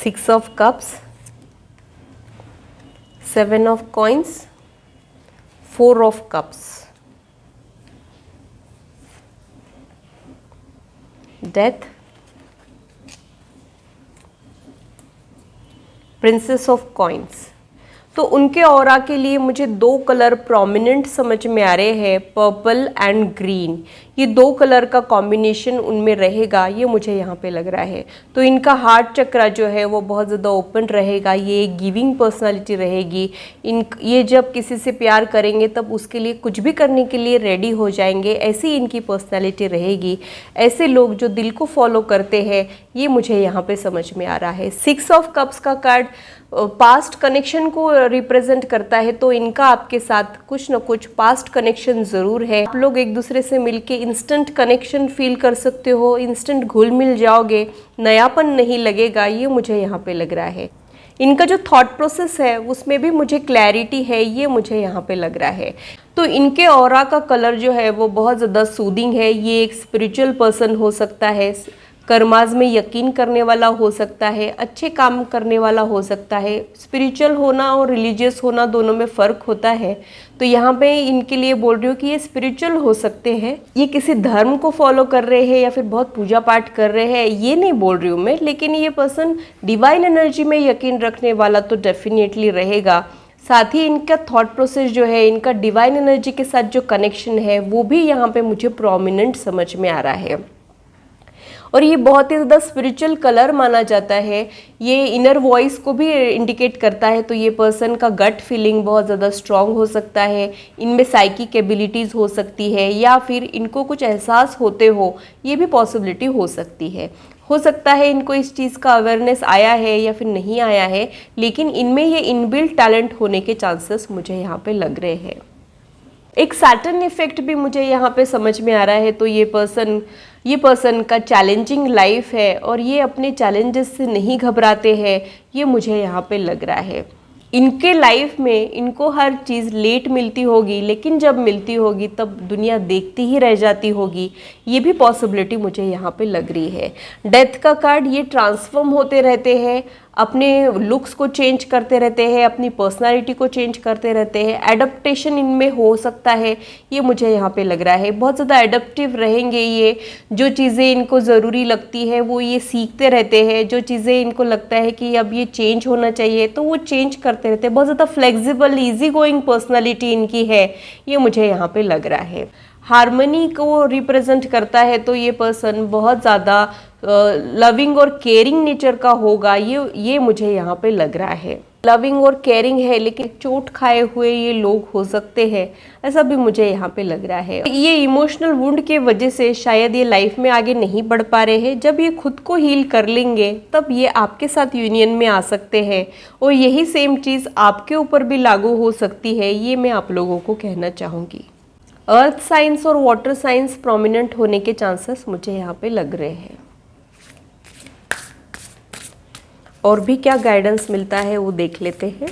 6 of cups, 7 of coins, 4 of cups, death, princess of coins. तो उनके ऑरा के लिए मुझे 2 कलर प्रोमिनेंट समझ में आ रहे हैं, पर्पल एंड ग्रीन। ये 2 कलर का कॉम्बिनेशन उनमें रहेगा, ये मुझे यहाँ पे लग रहा है। तो इनका हार्ट चक्रा जो है वो बहुत ज़्यादा ओपन रहेगा, ये एक गिविंग पर्सनालिटी रहेगी। ये जब किसी से प्यार करेंगे तब उसके लिए कुछ भी करने के लिए रेडी हो जाएंगे, ऐसी इनकी पर्सनालिटी रहेगी। ऐसे लोग जो दिल को फॉलो करते हैं, ये मुझे यहाँ पे समझ में आ रहा है। 6 ऑफ कप्स का कार्ड पास्ट कनेक्शन को रिप्रेजेंट करता है, तो इनका आपके साथ कुछ न कुछ पास्ट कनेक्शन ज़रूर है। आप लोग एक दूसरे से मिलके इंस्टेंट कनेक्शन फील कर सकते हो, इंस्टेंट घुल मिल जाओगे, नयापन नहीं लगेगा, ये मुझे यहाँ पे लग रहा है। इनका जो थॉट प्रोसेस है उसमें भी मुझे क्लैरिटी है, ये मुझे यहाँ पे लग रहा है। तो इनके ऑरा का कलर जो है वो बहुत ज़्यादा सूदिंग है। ये एक स्पिरिचुअल पर्सन हो सकता है, कर्माज में यकीन करने वाला हो सकता है, अच्छे काम करने वाला हो सकता है। स्पिरिचुअल होना और रिलीजियस होना दोनों में फ़र्क होता है। तो यहाँ पे इनके लिए बोल रही हूँ कि ये स्पिरिचुअल हो सकते हैं, ये किसी धर्म को फॉलो कर रहे हैं या फिर बहुत पूजा पाठ कर रहे हैं, ये नहीं बोल रही हूँ मैं। लेकिन ये पर्सन डिवाइन एनर्जी में यकीन रखने वाला तो डेफिनेटली रहेगा। साथ ही इनका थॉट प्रोसेस जो है, इनका डिवाइन एनर्जी के साथ जो कनेक्शन है वो भी यहाँ पे मुझे प्रोमिनेंट समझ में आ रहा है। और ये बहुत ही ज़्यादा स्पिरिचुअल कलर माना जाता है, ये इनर वॉइस को भी इंडिकेट करता है। तो ये पर्सन का गट फीलिंग बहुत ज़्यादा स्ट्रॉन्ग हो सकता है, इनमें साइकिक एबिलिटीज़ हो सकती है, या फिर इनको कुछ एहसास होते हो, ये भी पॉसिबिलिटी हो सकती है। हो सकता है इनको इस चीज़ का अवेयरनेस आया है या फिर नहीं आया है, लेकिन इनमें ये इनबिल्ट टैलेंट होने के चांसेस मुझे यहाँ पे लग रहे हैं। एक सैटर्न इफेक्ट भी मुझे यहाँ पे समझ में आ रहा है। तो ये पर्सन का चैलेंजिंग लाइफ है और ये अपने चैलेंजेस से नहीं घबराते हैं, ये मुझे यहाँ पे लग रहा है। इनके लाइफ में इनको हर चीज़ लेट मिलती होगी, लेकिन जब मिलती होगी तब दुनिया देखती ही रह जाती होगी, ये भी पॉसिबिलिटी मुझे यहाँ पे लग रही है। डेथ का कार्ड, ये ट्रांसफॉर्म होते रहते हैं, अपने लुक्स को चेंज करते रहते हैं, अपनी पर्सनालिटी को चेंज करते रहते हैं। एडप्टेशन इनमें हो सकता है, ये मुझे यहाँ पे लग रहा है। बहुत ज़्यादा एडप्टिव रहेंगे ये, जो चीज़ें इनको ज़रूरी लगती है वो ये सीखते रहते हैं, जो चीज़ें इनको लगता है कि अब ये चेंज होना चाहिए तो वो चेंज करते रहते हैं। बहुत ज़्यादा फ्लेक्सिबल, ईजी गोइंग पर्सनैलिटी इनकी है, ये मुझे यहाँ पे लग रहा है। हार्मनी को रिप्रेजेंट करता है, तो ये पर्सन बहुत ज़्यादा लविंग और केयरिंग नेचर का होगा, ये मुझे यहाँ पे लग रहा है। लविंग और केयरिंग है, लेकिन चोट खाए हुए ये लोग हो सकते हैं, ऐसा भी मुझे यहाँ पे लग रहा है। ये इमोशनल वुंड के वजह से शायद ये लाइफ में आगे नहीं बढ़ पा रहे हैं। जब ये खुद को हील कर लेंगे तब ये आपके साथ यूनियन में आ सकते हैं, और यही सेम चीज़ आपके ऊपर भी लागू हो सकती है, ये मैं आप लोगों को कहना चाहूँगी। अर्थ साइंस और वाटर साइंस प्रोमिनेंट होने के चांसेस मुझे यहाँ पे लग रहे हैं। और भी क्या गाइडेंस मिलता है वो देख लेते हैं।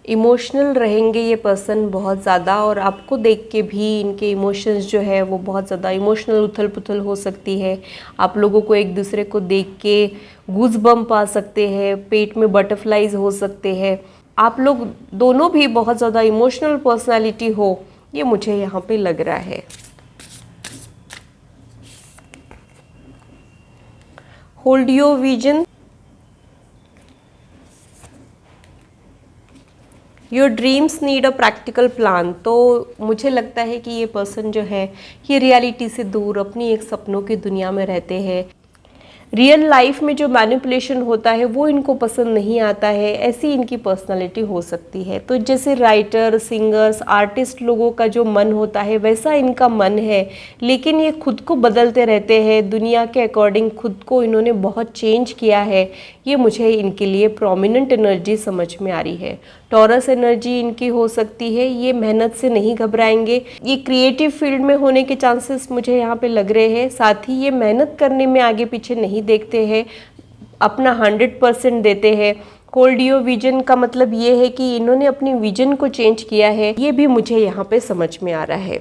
इमोशनल रहेंगे ये पर्सन बहुत ज़्यादा, और आपको देख के भी इनके इमोशंस जो है वो बहुत ज़्यादा इमोशनल उथल पुथल हो सकती है। आप लोगों को एक दूसरे को देख के गूज बम्प आ सकते हैं, पेट में बटरफ्लाइज हो सकते हैं। आप लोग दोनों भी बहुत ज़्यादा इमोशनल पर्सनालिटी हो, ये मुझे यहाँ पे लग रहा है। Hold your vision, your dreams need a practical plan. तो मुझे लगता है कि ये पर्सन जो है ये रियलिटी से दूर अपनी एक सपनों की दुनिया में रहते हैं। रियल लाइफ में जो मैनिपुलेशन होता है वो इनको पसंद नहीं आता है, ऐसी इनकी पर्सनालिटी हो सकती है। तो जैसे राइटर, सिंगर्स, आर्टिस्ट लोगों का जो मन होता है वैसा इनका मन है, लेकिन ये खुद को बदलते रहते हैं, दुनिया के अकॉर्डिंग खुद को इन्होंने बहुत चेंज किया है, ये मुझे इनके लिए प्रोमिनेंट एनर्जी समझ में आ रही है। टॉरस एनर्जी इनकी हो सकती है, ये मेहनत से नहीं घबराएंगे, ये क्रिएटिव फील्ड में होने के चांसेस मुझे यहाँ पे लग रहे हैं। साथ ही ये मेहनत करने में आगे पीछे नहीं देखते हैं, अपना 100% देते हैं। होल्ड योर विजन का मतलब ये है कि इन्होंने अपनी विजन को चेंज किया है, ये भी मुझे यहाँ पे समझ में आ रहा है।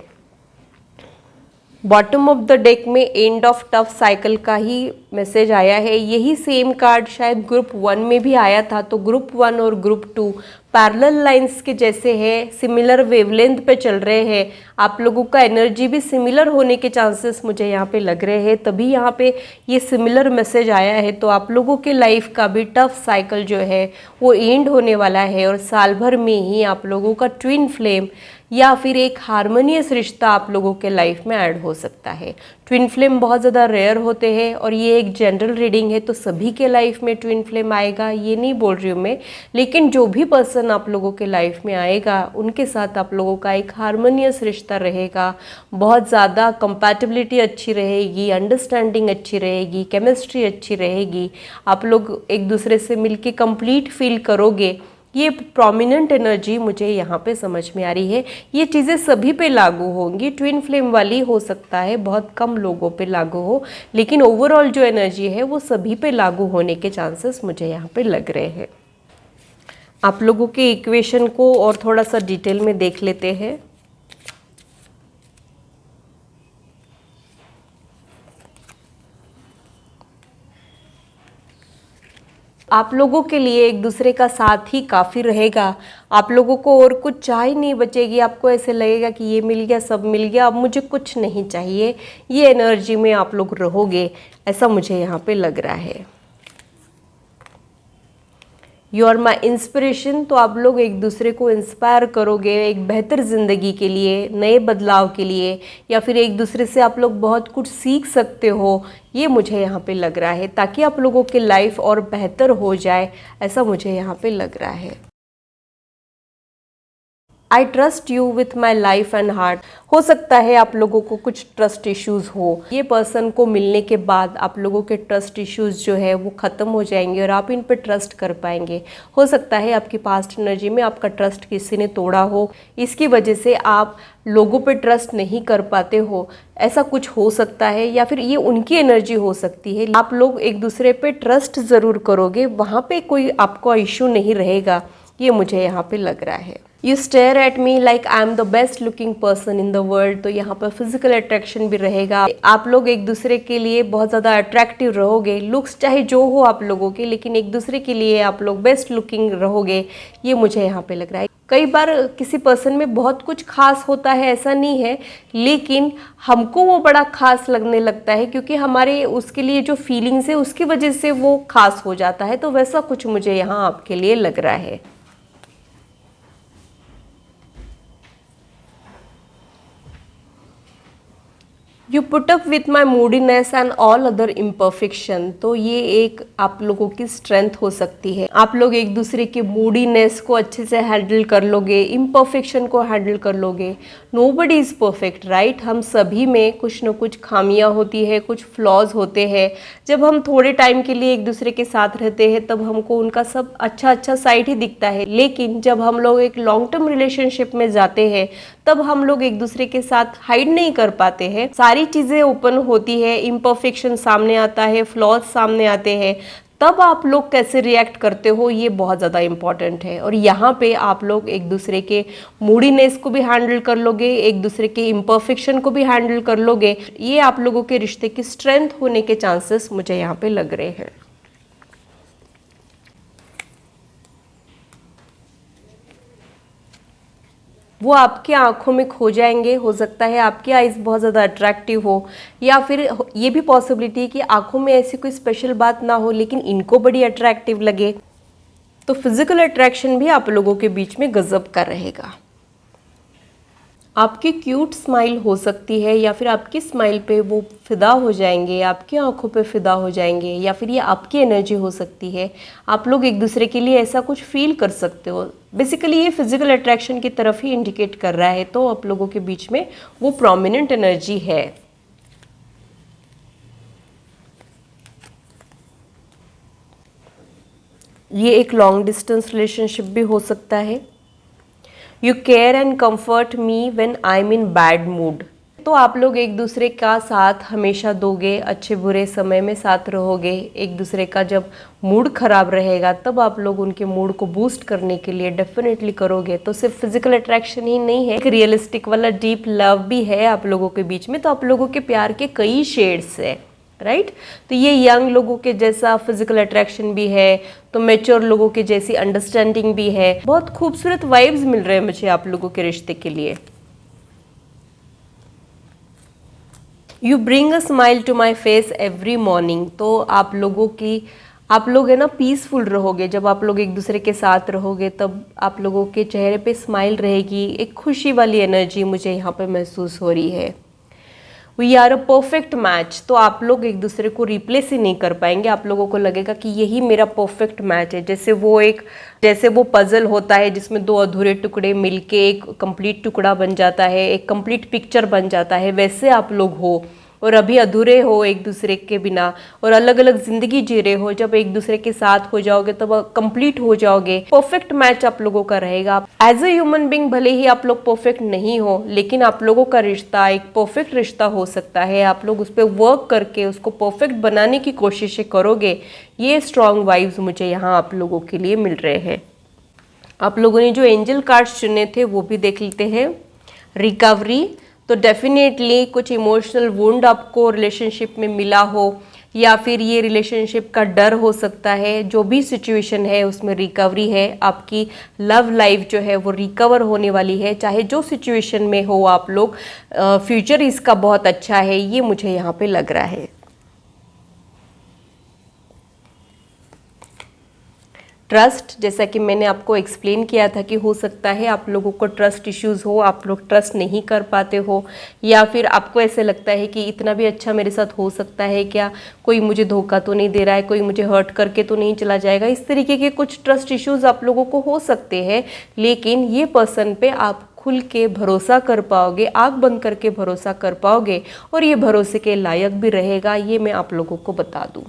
बॉटम ऑफ द डेक में एंड ऑफ टफ साइकिल का ही मैसेज आया है। यही सेम कार्ड शायद ग्रुप 1 में भी आया था। तो ग्रुप 1 और ग्रुप 2 पैरेलल लाइंस के जैसे है, सिमिलर वेवलेंथ पे चल रहे हैं। आप लोगों का एनर्जी भी सिमिलर होने के चांसेस मुझे यहाँ पे लग रहे हैं, तभी यहाँ पे ये सिमिलर मैसेज आया है। तो आप लोगों के लाइफ का भी टफ साइकिल जो है वो एंड होने वाला है और साल भर में ही आप लोगों का ट्विन फ्लेम या फिर एक हार्मोनियस रिश्ता आप लोगों के लाइफ में ऐड हो सकता है। ट्विन फ्लेम बहुत ज़्यादा रेयर होते हैं और ये एक जनरल रीडिंग है, तो सभी के लाइफ में ट्विन फ्लेम आएगा ये नहीं बोल रही हूँ मैं, लेकिन जो भी पर्सन आप लोगों के लाइफ में आएगा उनके साथ आप लोगों का एक हार्मोनियस रिश्ता रहेगा। बहुत ज़्यादा कंपैटिबिलिटी अच्छी रहेगी, अंडरस्टैंडिंग अच्छी रहेगी, केमिस्ट्री अच्छी रहेगी। आप लोग एक दूसरे से मिलके कंप्लीट फील करोगे। ये प्रोमिनेंट एनर्जी मुझे यहाँ पे समझ में आ रही है। ये चीज़ें सभी पे लागू होंगी, ट्विन फ्लेम वाली हो सकता है बहुत कम लोगों पे लागू हो, लेकिन ओवरऑल जो एनर्जी है वो सभी पे लागू होने के चांसेस मुझे यहाँ पे लग रहे हैं। आप लोगों के इक्वेशन को और थोड़ा सा डिटेल में देख लेते हैं। आप लोगों के लिए एक दूसरे का साथ ही काफ़ी रहेगा। आप लोगों को और कुछ चाह ही नहीं बचेगी। आपको ऐसे लगेगा कि ये मिल गया, सब मिल गया, अब मुझे कुछ नहीं चाहिए। ये एनर्जी में आप लोग रहोगे, ऐसा मुझे यहाँ पे लग रहा है। यू आर माई इंस्पिरेशन, तो आप लोग एक दूसरे को इंस्पायर करोगे एक बेहतर ज़िंदगी के लिए, नए बदलाव के लिए, या फिर एक दूसरे से आप लोग बहुत कुछ सीख सकते हो। ये मुझे यहाँ पे लग रहा है, ताकि आप लोगों की लाइफ और बेहतर हो जाए, ऐसा मुझे यहाँ पे लग रहा है। I trust you with my life and heart. हो सकता है आप लोगों को कुछ ट्रस्ट इश्यूज़ हो, ये पर्सन को मिलने के बाद आप लोगों के ट्रस्ट इश्यूज़ जो है वो ख़त्म हो जाएंगे और आप इन पर ट्रस्ट कर पाएंगे। हो सकता है आपकी पास्ट एनर्जी में आपका ट्रस्ट किसी ने तोड़ा हो, इसकी वजह से आप लोगों पे ट्रस्ट नहीं कर पाते हो, ऐसा कुछ हो सकता है। या फिर ये उनकी एनर्जी हो सकती है। आप लोग एक दूसरे पे ट्रस्ट ज़रूर करोगे, वहाँ पे कोई आपका इशू नहीं रहेगा, ये मुझे यहाँ पे लग रहा है। You stare at me like I am the best looking person in the world, तो यहाँ पर फिजिकल अट्रैक्शन भी रहेगा। आप लोग एक दूसरे के लिए बहुत ज़्यादा अट्रैक्टिव रहोगे। लुक्स चाहे जो हो आप लोगों के, लेकिन एक दूसरे के लिए आप लोग बेस्ट लुकिंग रहोगे, ये मुझे यहाँ पे लग रहा है। कई बार किसी पर्सन में बहुत कुछ खास होता है, ऐसा नहीं है, लेकिन हमको वो बड़ा खास लगने लगता है क्योंकि हमारे उसके लिए जो फीलिंग्स है उसकी वजह से वो खास हो जाता है। तो वैसा कुछ मुझे यहाँ आपके लिए लग रहा है। You put up with my मूडीनेस and all other imperfection, तो ये एक आप लोगों की स्ट्रेंथ हो सकती है। आप लोग एक दूसरे की मूडीनेस को अच्छे से हैंडल कर लोगे, इम्परफेक्शन को हैंडल कर लोगे। Nobody is perfect, right. हम सभी में कुछ न कुछ खामियां होती है, कुछ फ्लॉज होते हैं। जब हम थोड़े टाइम के लिए एक दूसरे के साथ रहते हैं तब हमको उनका सब अच्छा साइड ही दिखता है, लेकिन जब हम लोग एक लॉन्ग टर्म रिलेशनशिप में जाते हैं तब हम लोग एक दूसरे के साथ हाइड नहीं कर पाते हैं। सारी चीज़ें ओपन होती है, इम्परफेक्शन सामने आता है, फ्लॉज सामने आते हैं, तब आप लोग कैसे रिएक्ट करते हो ये बहुत ज़्यादा इम्पॉर्टेंट है। और यहाँ पे आप लोग एक दूसरे के मूडीनेस को भी हैंडल कर लोगे, एक दूसरे के इम्परफेक्शन को भी हैंडल कर लोगे। ये आप लोगों के रिश्ते की स्ट्रेंथ होने के चांसेस मुझे यहाँ पे लग रहे हैं। वो आपकी आंखों में खो जाएंगे। हो सकता है आपकी आइज़ बहुत ज़्यादा अट्रैक्टिव हो, या फिर ये भी पॉसिबिलिटी है कि आंखों में ऐसी कोई स्पेशल बात ना हो लेकिन इनको बड़ी अट्रैक्टिव लगे। तो फिजिकल अट्रैक्शन भी आप लोगों के बीच में गजब का रहेगा। आपकी क्यूट स्माइल हो सकती है, या फिर आपकी स्माइल पे वो फिदा हो जाएंगे, आपकी आंखों पे फिदा हो जाएंगे, या फिर ये आपकी एनर्जी हो सकती है। आप लोग एक दूसरे के लिए ऐसा कुछ फील कर सकते हो। बेसिकली ये फिजिकल अट्रैक्शन की तरफ ही इंडिकेट कर रहा है, तो आप लोगों के बीच में वो प्रोमिनेंट एनर्जी है। ये एक लॉन्ग डिस्टेंस रिलेशनशिप भी हो सकता है। You care and comfort me when I am in bad mood, तो आप लोग एक दूसरे का साथ हमेशा दोगे, अच्छे बुरे समय में साथ रहोगे। एक दूसरे का जब मूड खराब रहेगा तब आप लोग उनके मूड को बूस्ट करने के लिए डेफिनेटली करोगे। तो सिर्फ फिजिकल अट्रैक्शन ही नहीं है, एक रियलिस्टिक वाला डीप लव भी है आप लोगों के बीच में। तो आप लोगों के प्यार के कई शेड्स है, राइट। तो ये यंग लोगों के जैसा फिजिकल अट्रैक्शन भी है, तो मैच्योर लोगों के जैसी अंडरस्टैंडिंग भी है। बहुत खूबसूरत वाइब्स मिल रहे हैं मुझे आप लोगों के रिश्ते के लिए। You bring a smile to my face every morning. तो आप लोग है ना पीसफुल रहोगे। जब आप लोग एक दूसरे के साथ रहोगे तब आप लोगों के चेहरे पे स्माइल रहेगी, एक खुशी वाली एनर्जी मुझे यहाँ पे महसूस हो रही है। We are a perfect match. तो आप लोग एक दूसरे को रिप्लेस ही नहीं कर पाएंगे। आप लोगों को लगेगा कि यही मेरा परफेक्ट मैच है। जैसे वो पजल होता है जिसमें दो अधूरे टुकड़े मिलके एक कंप्लीट टुकड़ा बन जाता है, एक कंप्लीट पिक्चर बन जाता है, वैसे आप लोग हो और अभी अधूरे हो एक दूसरे के बिना और अलग अलग जिंदगी जी रहे हो। जब एक दूसरे के साथ हो जाओगे तब कंप्लीट हो जाओगे। परफेक्ट मैच आप लोगों का रहेगा। एज अ ह्यूमन बीइंग भले ही आप लोग परफेक्ट नहीं हो, लेकिन आप लोगों का रिश्ता एक परफेक्ट रिश्ता हो सकता है। आप लोग उस पर वर्क करके उसको परफेक्ट बनाने की कोशिशें करोगे। ये स्ट्रॉन्ग वाइब्स मुझे यहाँ आप लोगों के लिए मिल रहे हैं। आप लोगों ने जो एंजल कार्ड्स चुने थे वो भी देख लेते हैं। रिकवरी, तो डेफिनेटली कुछ इमोशनल वुंड आपको रिलेशनशिप में मिला हो, या फिर ये रिलेशनशिप का डर हो सकता है। जो भी सिचुएशन है उसमें रिकवरी है। आपकी लव लाइफ जो है वो रिकवर होने वाली है, चाहे जो सिचुएशन में हो आप लोग। फ्यूचर इसका बहुत अच्छा है, ये मुझे यहाँ पे लग रहा है। ट्रस्ट, जैसा कि मैंने आपको एक्सप्लेन किया था कि हो सकता है आप लोगों को ट्रस्ट इश्यूज हो, आप लोग ट्रस्ट नहीं कर पाते हो, या फिर आपको ऐसे लगता है कि इतना भी अच्छा मेरे साथ हो सकता है क्या, कोई मुझे धोखा तो नहीं दे रहा है, कोई मुझे हर्ट करके तो नहीं चला जाएगा। इस तरीके के कुछ ट्रस्ट इश्यूज आप लोगों को हो सकते हैं, लेकिन ये पर्सन पे आप खुल के भरोसा कर पाओगे, आँख बंद करके भरोसा कर पाओगे और ये भरोसे के लायक भी रहेगा, ये मैं आप लोगों को बता दूँ।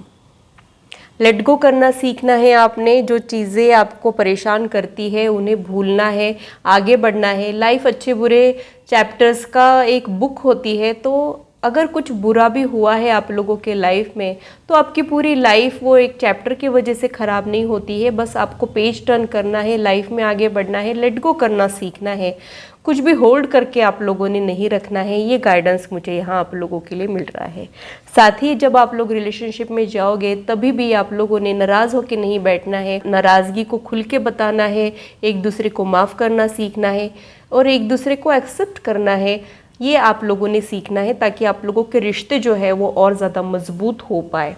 लेट गो करना सीखना है आपने। जो चीज़ें आपको परेशान करती है उन्हें भूलना है, आगे बढ़ना है। लाइफ अच्छे बुरे चैप्टर्स का एक बुक होती है, तो अगर कुछ बुरा भी हुआ है आप लोगों के लाइफ में तो आपकी पूरी लाइफ वो एक चैप्टर की वजह से ख़राब नहीं होती है। बस आपको पेज टर्न करना है, लाइफ में आगे बढ़ना है, लेट गो करना सीखना है। कुछ भी होल्ड करके आप लोगों ने नहीं रखना है। ये गाइडेंस मुझे यहाँ आप लोगों के लिए मिल रहा है। साथ ही जब आप लोग रिलेशनशिप में जाओगे तभी भी आप लोगों ने नाराज़ होकर नहीं बैठना है, नाराज़गी को खुल के बताना है, एक दूसरे को माफ़ करना सीखना है और एक दूसरे को एक्सेप्ट करना है। ये आप लोगों ने सीखना है ताकि आप लोगों के रिश्ते जो है वो और ज़्यादा मजबूत हो पाए।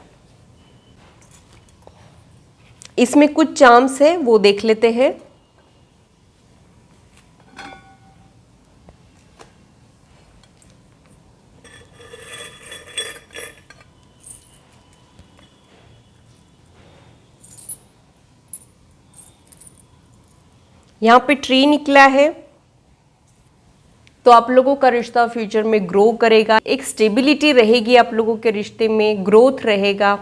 इसमें कुछ चार्म्स है वो देख लेते हैं। यहाँ पे ट्री निकला है, तो आप लोगों का रिश्ता फ्यूचर में ग्रो करेगा, एक स्टेबिलिटी रहेगी आप लोगों के रिश्ते में, ग्रोथ रहेगा।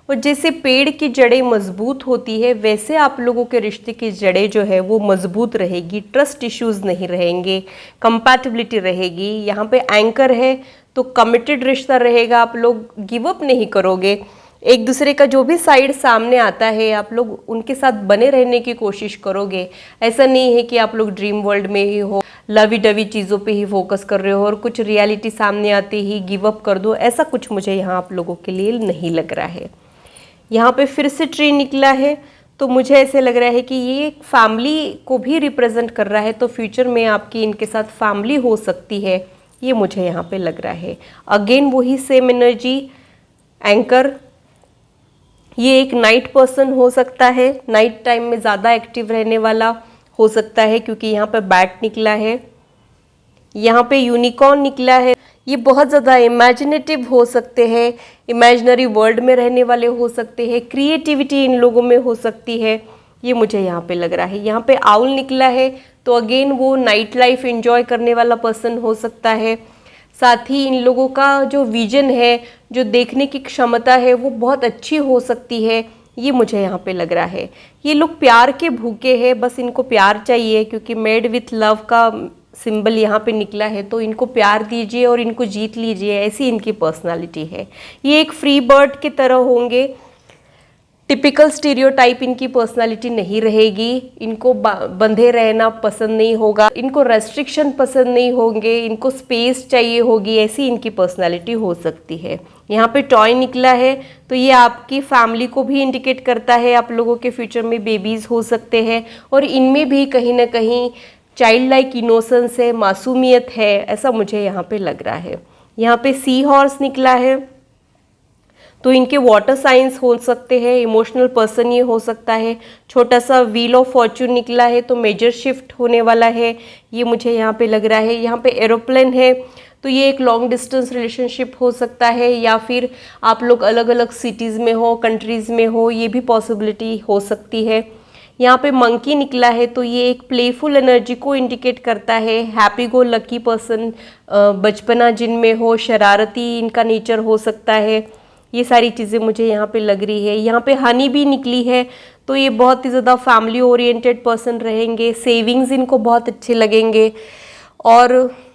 और जैसे पेड़ की जड़ें मजबूत होती है वैसे आप लोगों के रिश्ते की जड़ें जो है वो मजबूत रहेगी। ट्रस्ट इश्यूज नहीं रहेंगे, कंपैटिबिलिटी रहेगी। यहाँ पे एंकर है तो कमिटेड रिश्ता रहेगा, आप लोग गिव अप नहीं करोगे। एक दूसरे का जो भी साइड सामने आता है आप लोग उनके साथ बने रहने की कोशिश करोगे। ऐसा नहीं है कि आप लोग ड्रीम वर्ल्ड में ही हो, लवी डवी चीज़ों पे ही फोकस कर रहे हो और कुछ रियलिटी सामने आते ही गिव अप कर दो। ऐसा कुछ मुझे यहाँ आप लोगों के लिए नहीं लग रहा है। यहाँ पे फिर से ट्री निकला है, तो मुझे ऐसे लग रहा है कि ये एक फैमिली को भी रिप्रेजेंट कर रहा है। तो फ्यूचर में आपकी इनके साथ फैमिली हो सकती है, ये मुझे यहाँ पे लग रहा है। अगेन वही सेम एनर्जी, एंकर। ये एक नाइट पर्सन हो सकता है, नाइट टाइम में ज़्यादा एक्टिव रहने वाला हो सकता है क्योंकि यहाँ पे बैट निकला है। यहाँ पे यूनिकॉर्न निकला है। ये बहुत ज़्यादा इमेजिनेटिव हो सकते हैं, इमेजिनरी वर्ल्ड में रहने वाले हो सकते हैं, क्रिएटिविटी इन लोगों में हो सकती है, ये मुझे यहाँ पे लग रहा है। यहाँ पे आउल निकला है, तो अगेन वो नाइट लाइफ एंजॉय करने वाला पर्सन हो सकता है। साथ ही इन लोगों का जो विजन है, जो देखने की क्षमता है वो बहुत अच्छी हो सकती है, ये मुझे यहाँ पे लग रहा है। ये लोग प्यार के भूखे हैं, बस इनको प्यार चाहिए क्योंकि मेड विथ लव का सिंबल यहाँ पे निकला है, तो इनको प्यार दीजिए और इनको जीत लीजिए, ऐसी इनकी पर्सनालिटी है। ये एक फ्री बर्ड की तरह होंगे, टिपिकल स्टीरियोटाइप इनकी पर्सनालिटी नहीं रहेगी। इनको बंधे रहना पसंद नहीं होगा, इनको रेस्ट्रिक्शन पसंद नहीं होंगे, इनको स्पेस चाहिए होगी, ऐसी इनकी पर्सनालिटी हो सकती है। यहाँ पे टॉय निकला है, तो ये आपकी फैमिली को भी इंडिकेट करता है, आप लोगों के फ्यूचर में बेबीज़ हो सकते हैं और इनमें भी कहीं ना कहीं चाइल्ड लाइक इनोसेंस है, मासूमियत है, ऐसा मुझे यहाँ पे लग रहा है। यहाँ पे सी हॉर्स निकला है, तो इनके वाटर साइंस हो सकते हैं, इमोशनल पर्सन ये हो सकता है। छोटा सा व्हील ऑफ फॉर्चून निकला है, तो मेजर शिफ्ट होने वाला है, ये मुझे यहाँ पे लग रहा है। यहाँ पे एरोप्लेन है, तो ये एक लॉन्ग डिस्टेंस रिलेशनशिप हो सकता है, या फिर आप लोग अलग अलग सिटीज़ में हो, कंट्रीज़ में हो, ये भी पॉसिबिलिटी हो सकती है। यहाँ पे मंकी निकला है, तो ये एक प्लेफुल एनर्जी को इंडिकेट करता है, हैप्पी गो लकी पर्सन, बचपना जिनमें हो, शरारती इनका नेचर हो सकता है। ये सारी चीज़ें मुझे यहाँ पे लग रही है। यहाँ पे हनी भी निकली है, तो ये बहुत ही ज़्यादा फैमिली ओरिएंटेड पर्सन रहेंगे, सेविंग्स इनको बहुत अच्छे लगेंगे और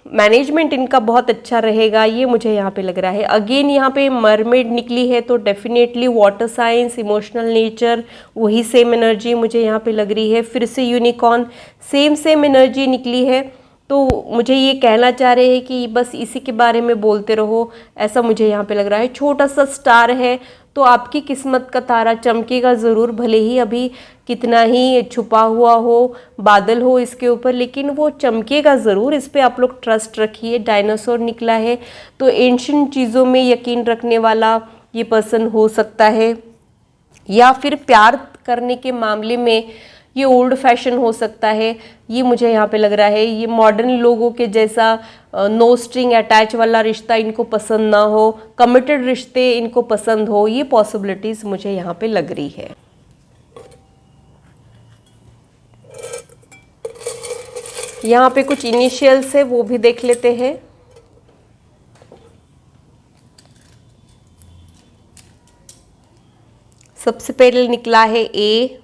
मैनेजमेंट इनका बहुत अच्छा रहेगा, ये मुझे यहाँ पे लग रहा है। अगेन यहाँ पे मरमेड निकली है, तो definitely water science, emotional nature, वही सेम एनर्जी मुझे यहाँ पे लग रही है। फिर से यूनिकॉर्न, सेम एनर्जी निकली है, तो मुझे ये कहना चाह रहे हैं कि बस इसी के बारे में बोलते रहो, ऐसा मुझे यहाँ पे लग रहा है। छोटा सा स्टार है, तो आपकी किस्मत का तारा चमकेगा ज़रूर, भले ही अभी कितना ही छुपा हुआ हो, बादल हो इसके ऊपर, लेकिन वो चमकेगा ज़रूर, इस पे आप लोग ट्रस्ट रखिए। डायनासोर निकला है, तो एंशिएंट चीज़ों में यकीन रखने वाला ये पर्सन हो सकता है, या फिर प्यार करने के मामले में ये ओल्ड फैशन हो सकता है, ये मुझे यहाँ पे लग रहा है। ये मॉडर्न लोगों के जैसा नो स्ट्रिंग अटैच वाला रिश्ता इनको पसंद ना हो, कमिटेड रिश्ते इनको पसंद हो, ये पॉसिबिलिटीज़ मुझे यहाँ पे लग रही है। यहाँ पे कुछ इनिशियल्स है, वो भी देख लेते हैं। सबसे पहले निकला है ए,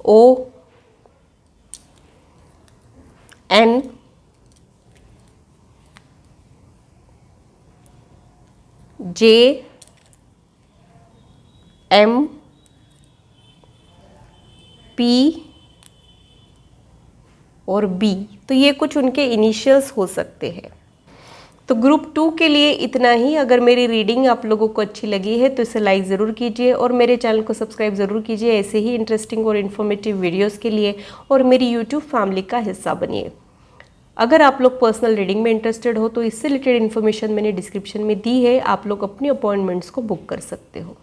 O, N, J, M, P और B। तो ये कुछ उनके इनिशियल्स हो सकते हैं। तो ग्रुप 2 के लिए इतना ही। अगर मेरी रीडिंग आप लोगों को अच्छी लगी है तो इसे लाइक ज़रूर कीजिए और मेरे चैनल को सब्सक्राइब ज़रूर कीजिए ऐसे ही इंटरेस्टिंग और इन्फॉर्मेटिव वीडियोस के लिए, और मेरी यूट्यूब फैमिली का हिस्सा बनिए। अगर आप लोग पर्सनल रीडिंग में इंटरेस्टेड हो तो इससे रिलेटेड इन्फॉर्मेशन मैंने डिस्क्रिप्शन में दी है, आप लोग अपनी अपॉइंटमेंट्स को बुक कर सकते हो।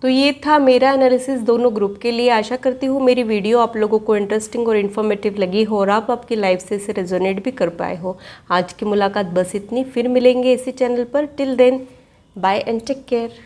तो ये था मेरा एनालिसिस दोनों ग्रुप के लिए। आशा करती हूँ मेरी वीडियो आप लोगों को इंटरेस्टिंग और इन्फॉर्मेटिव लगी हो और आप आपकी लाइफ से इसे रेजोनेट भी कर पाए हो। आज की मुलाकात बस इतनी, फिर मिलेंगे इसी चैनल पर। Till then, bye and take care.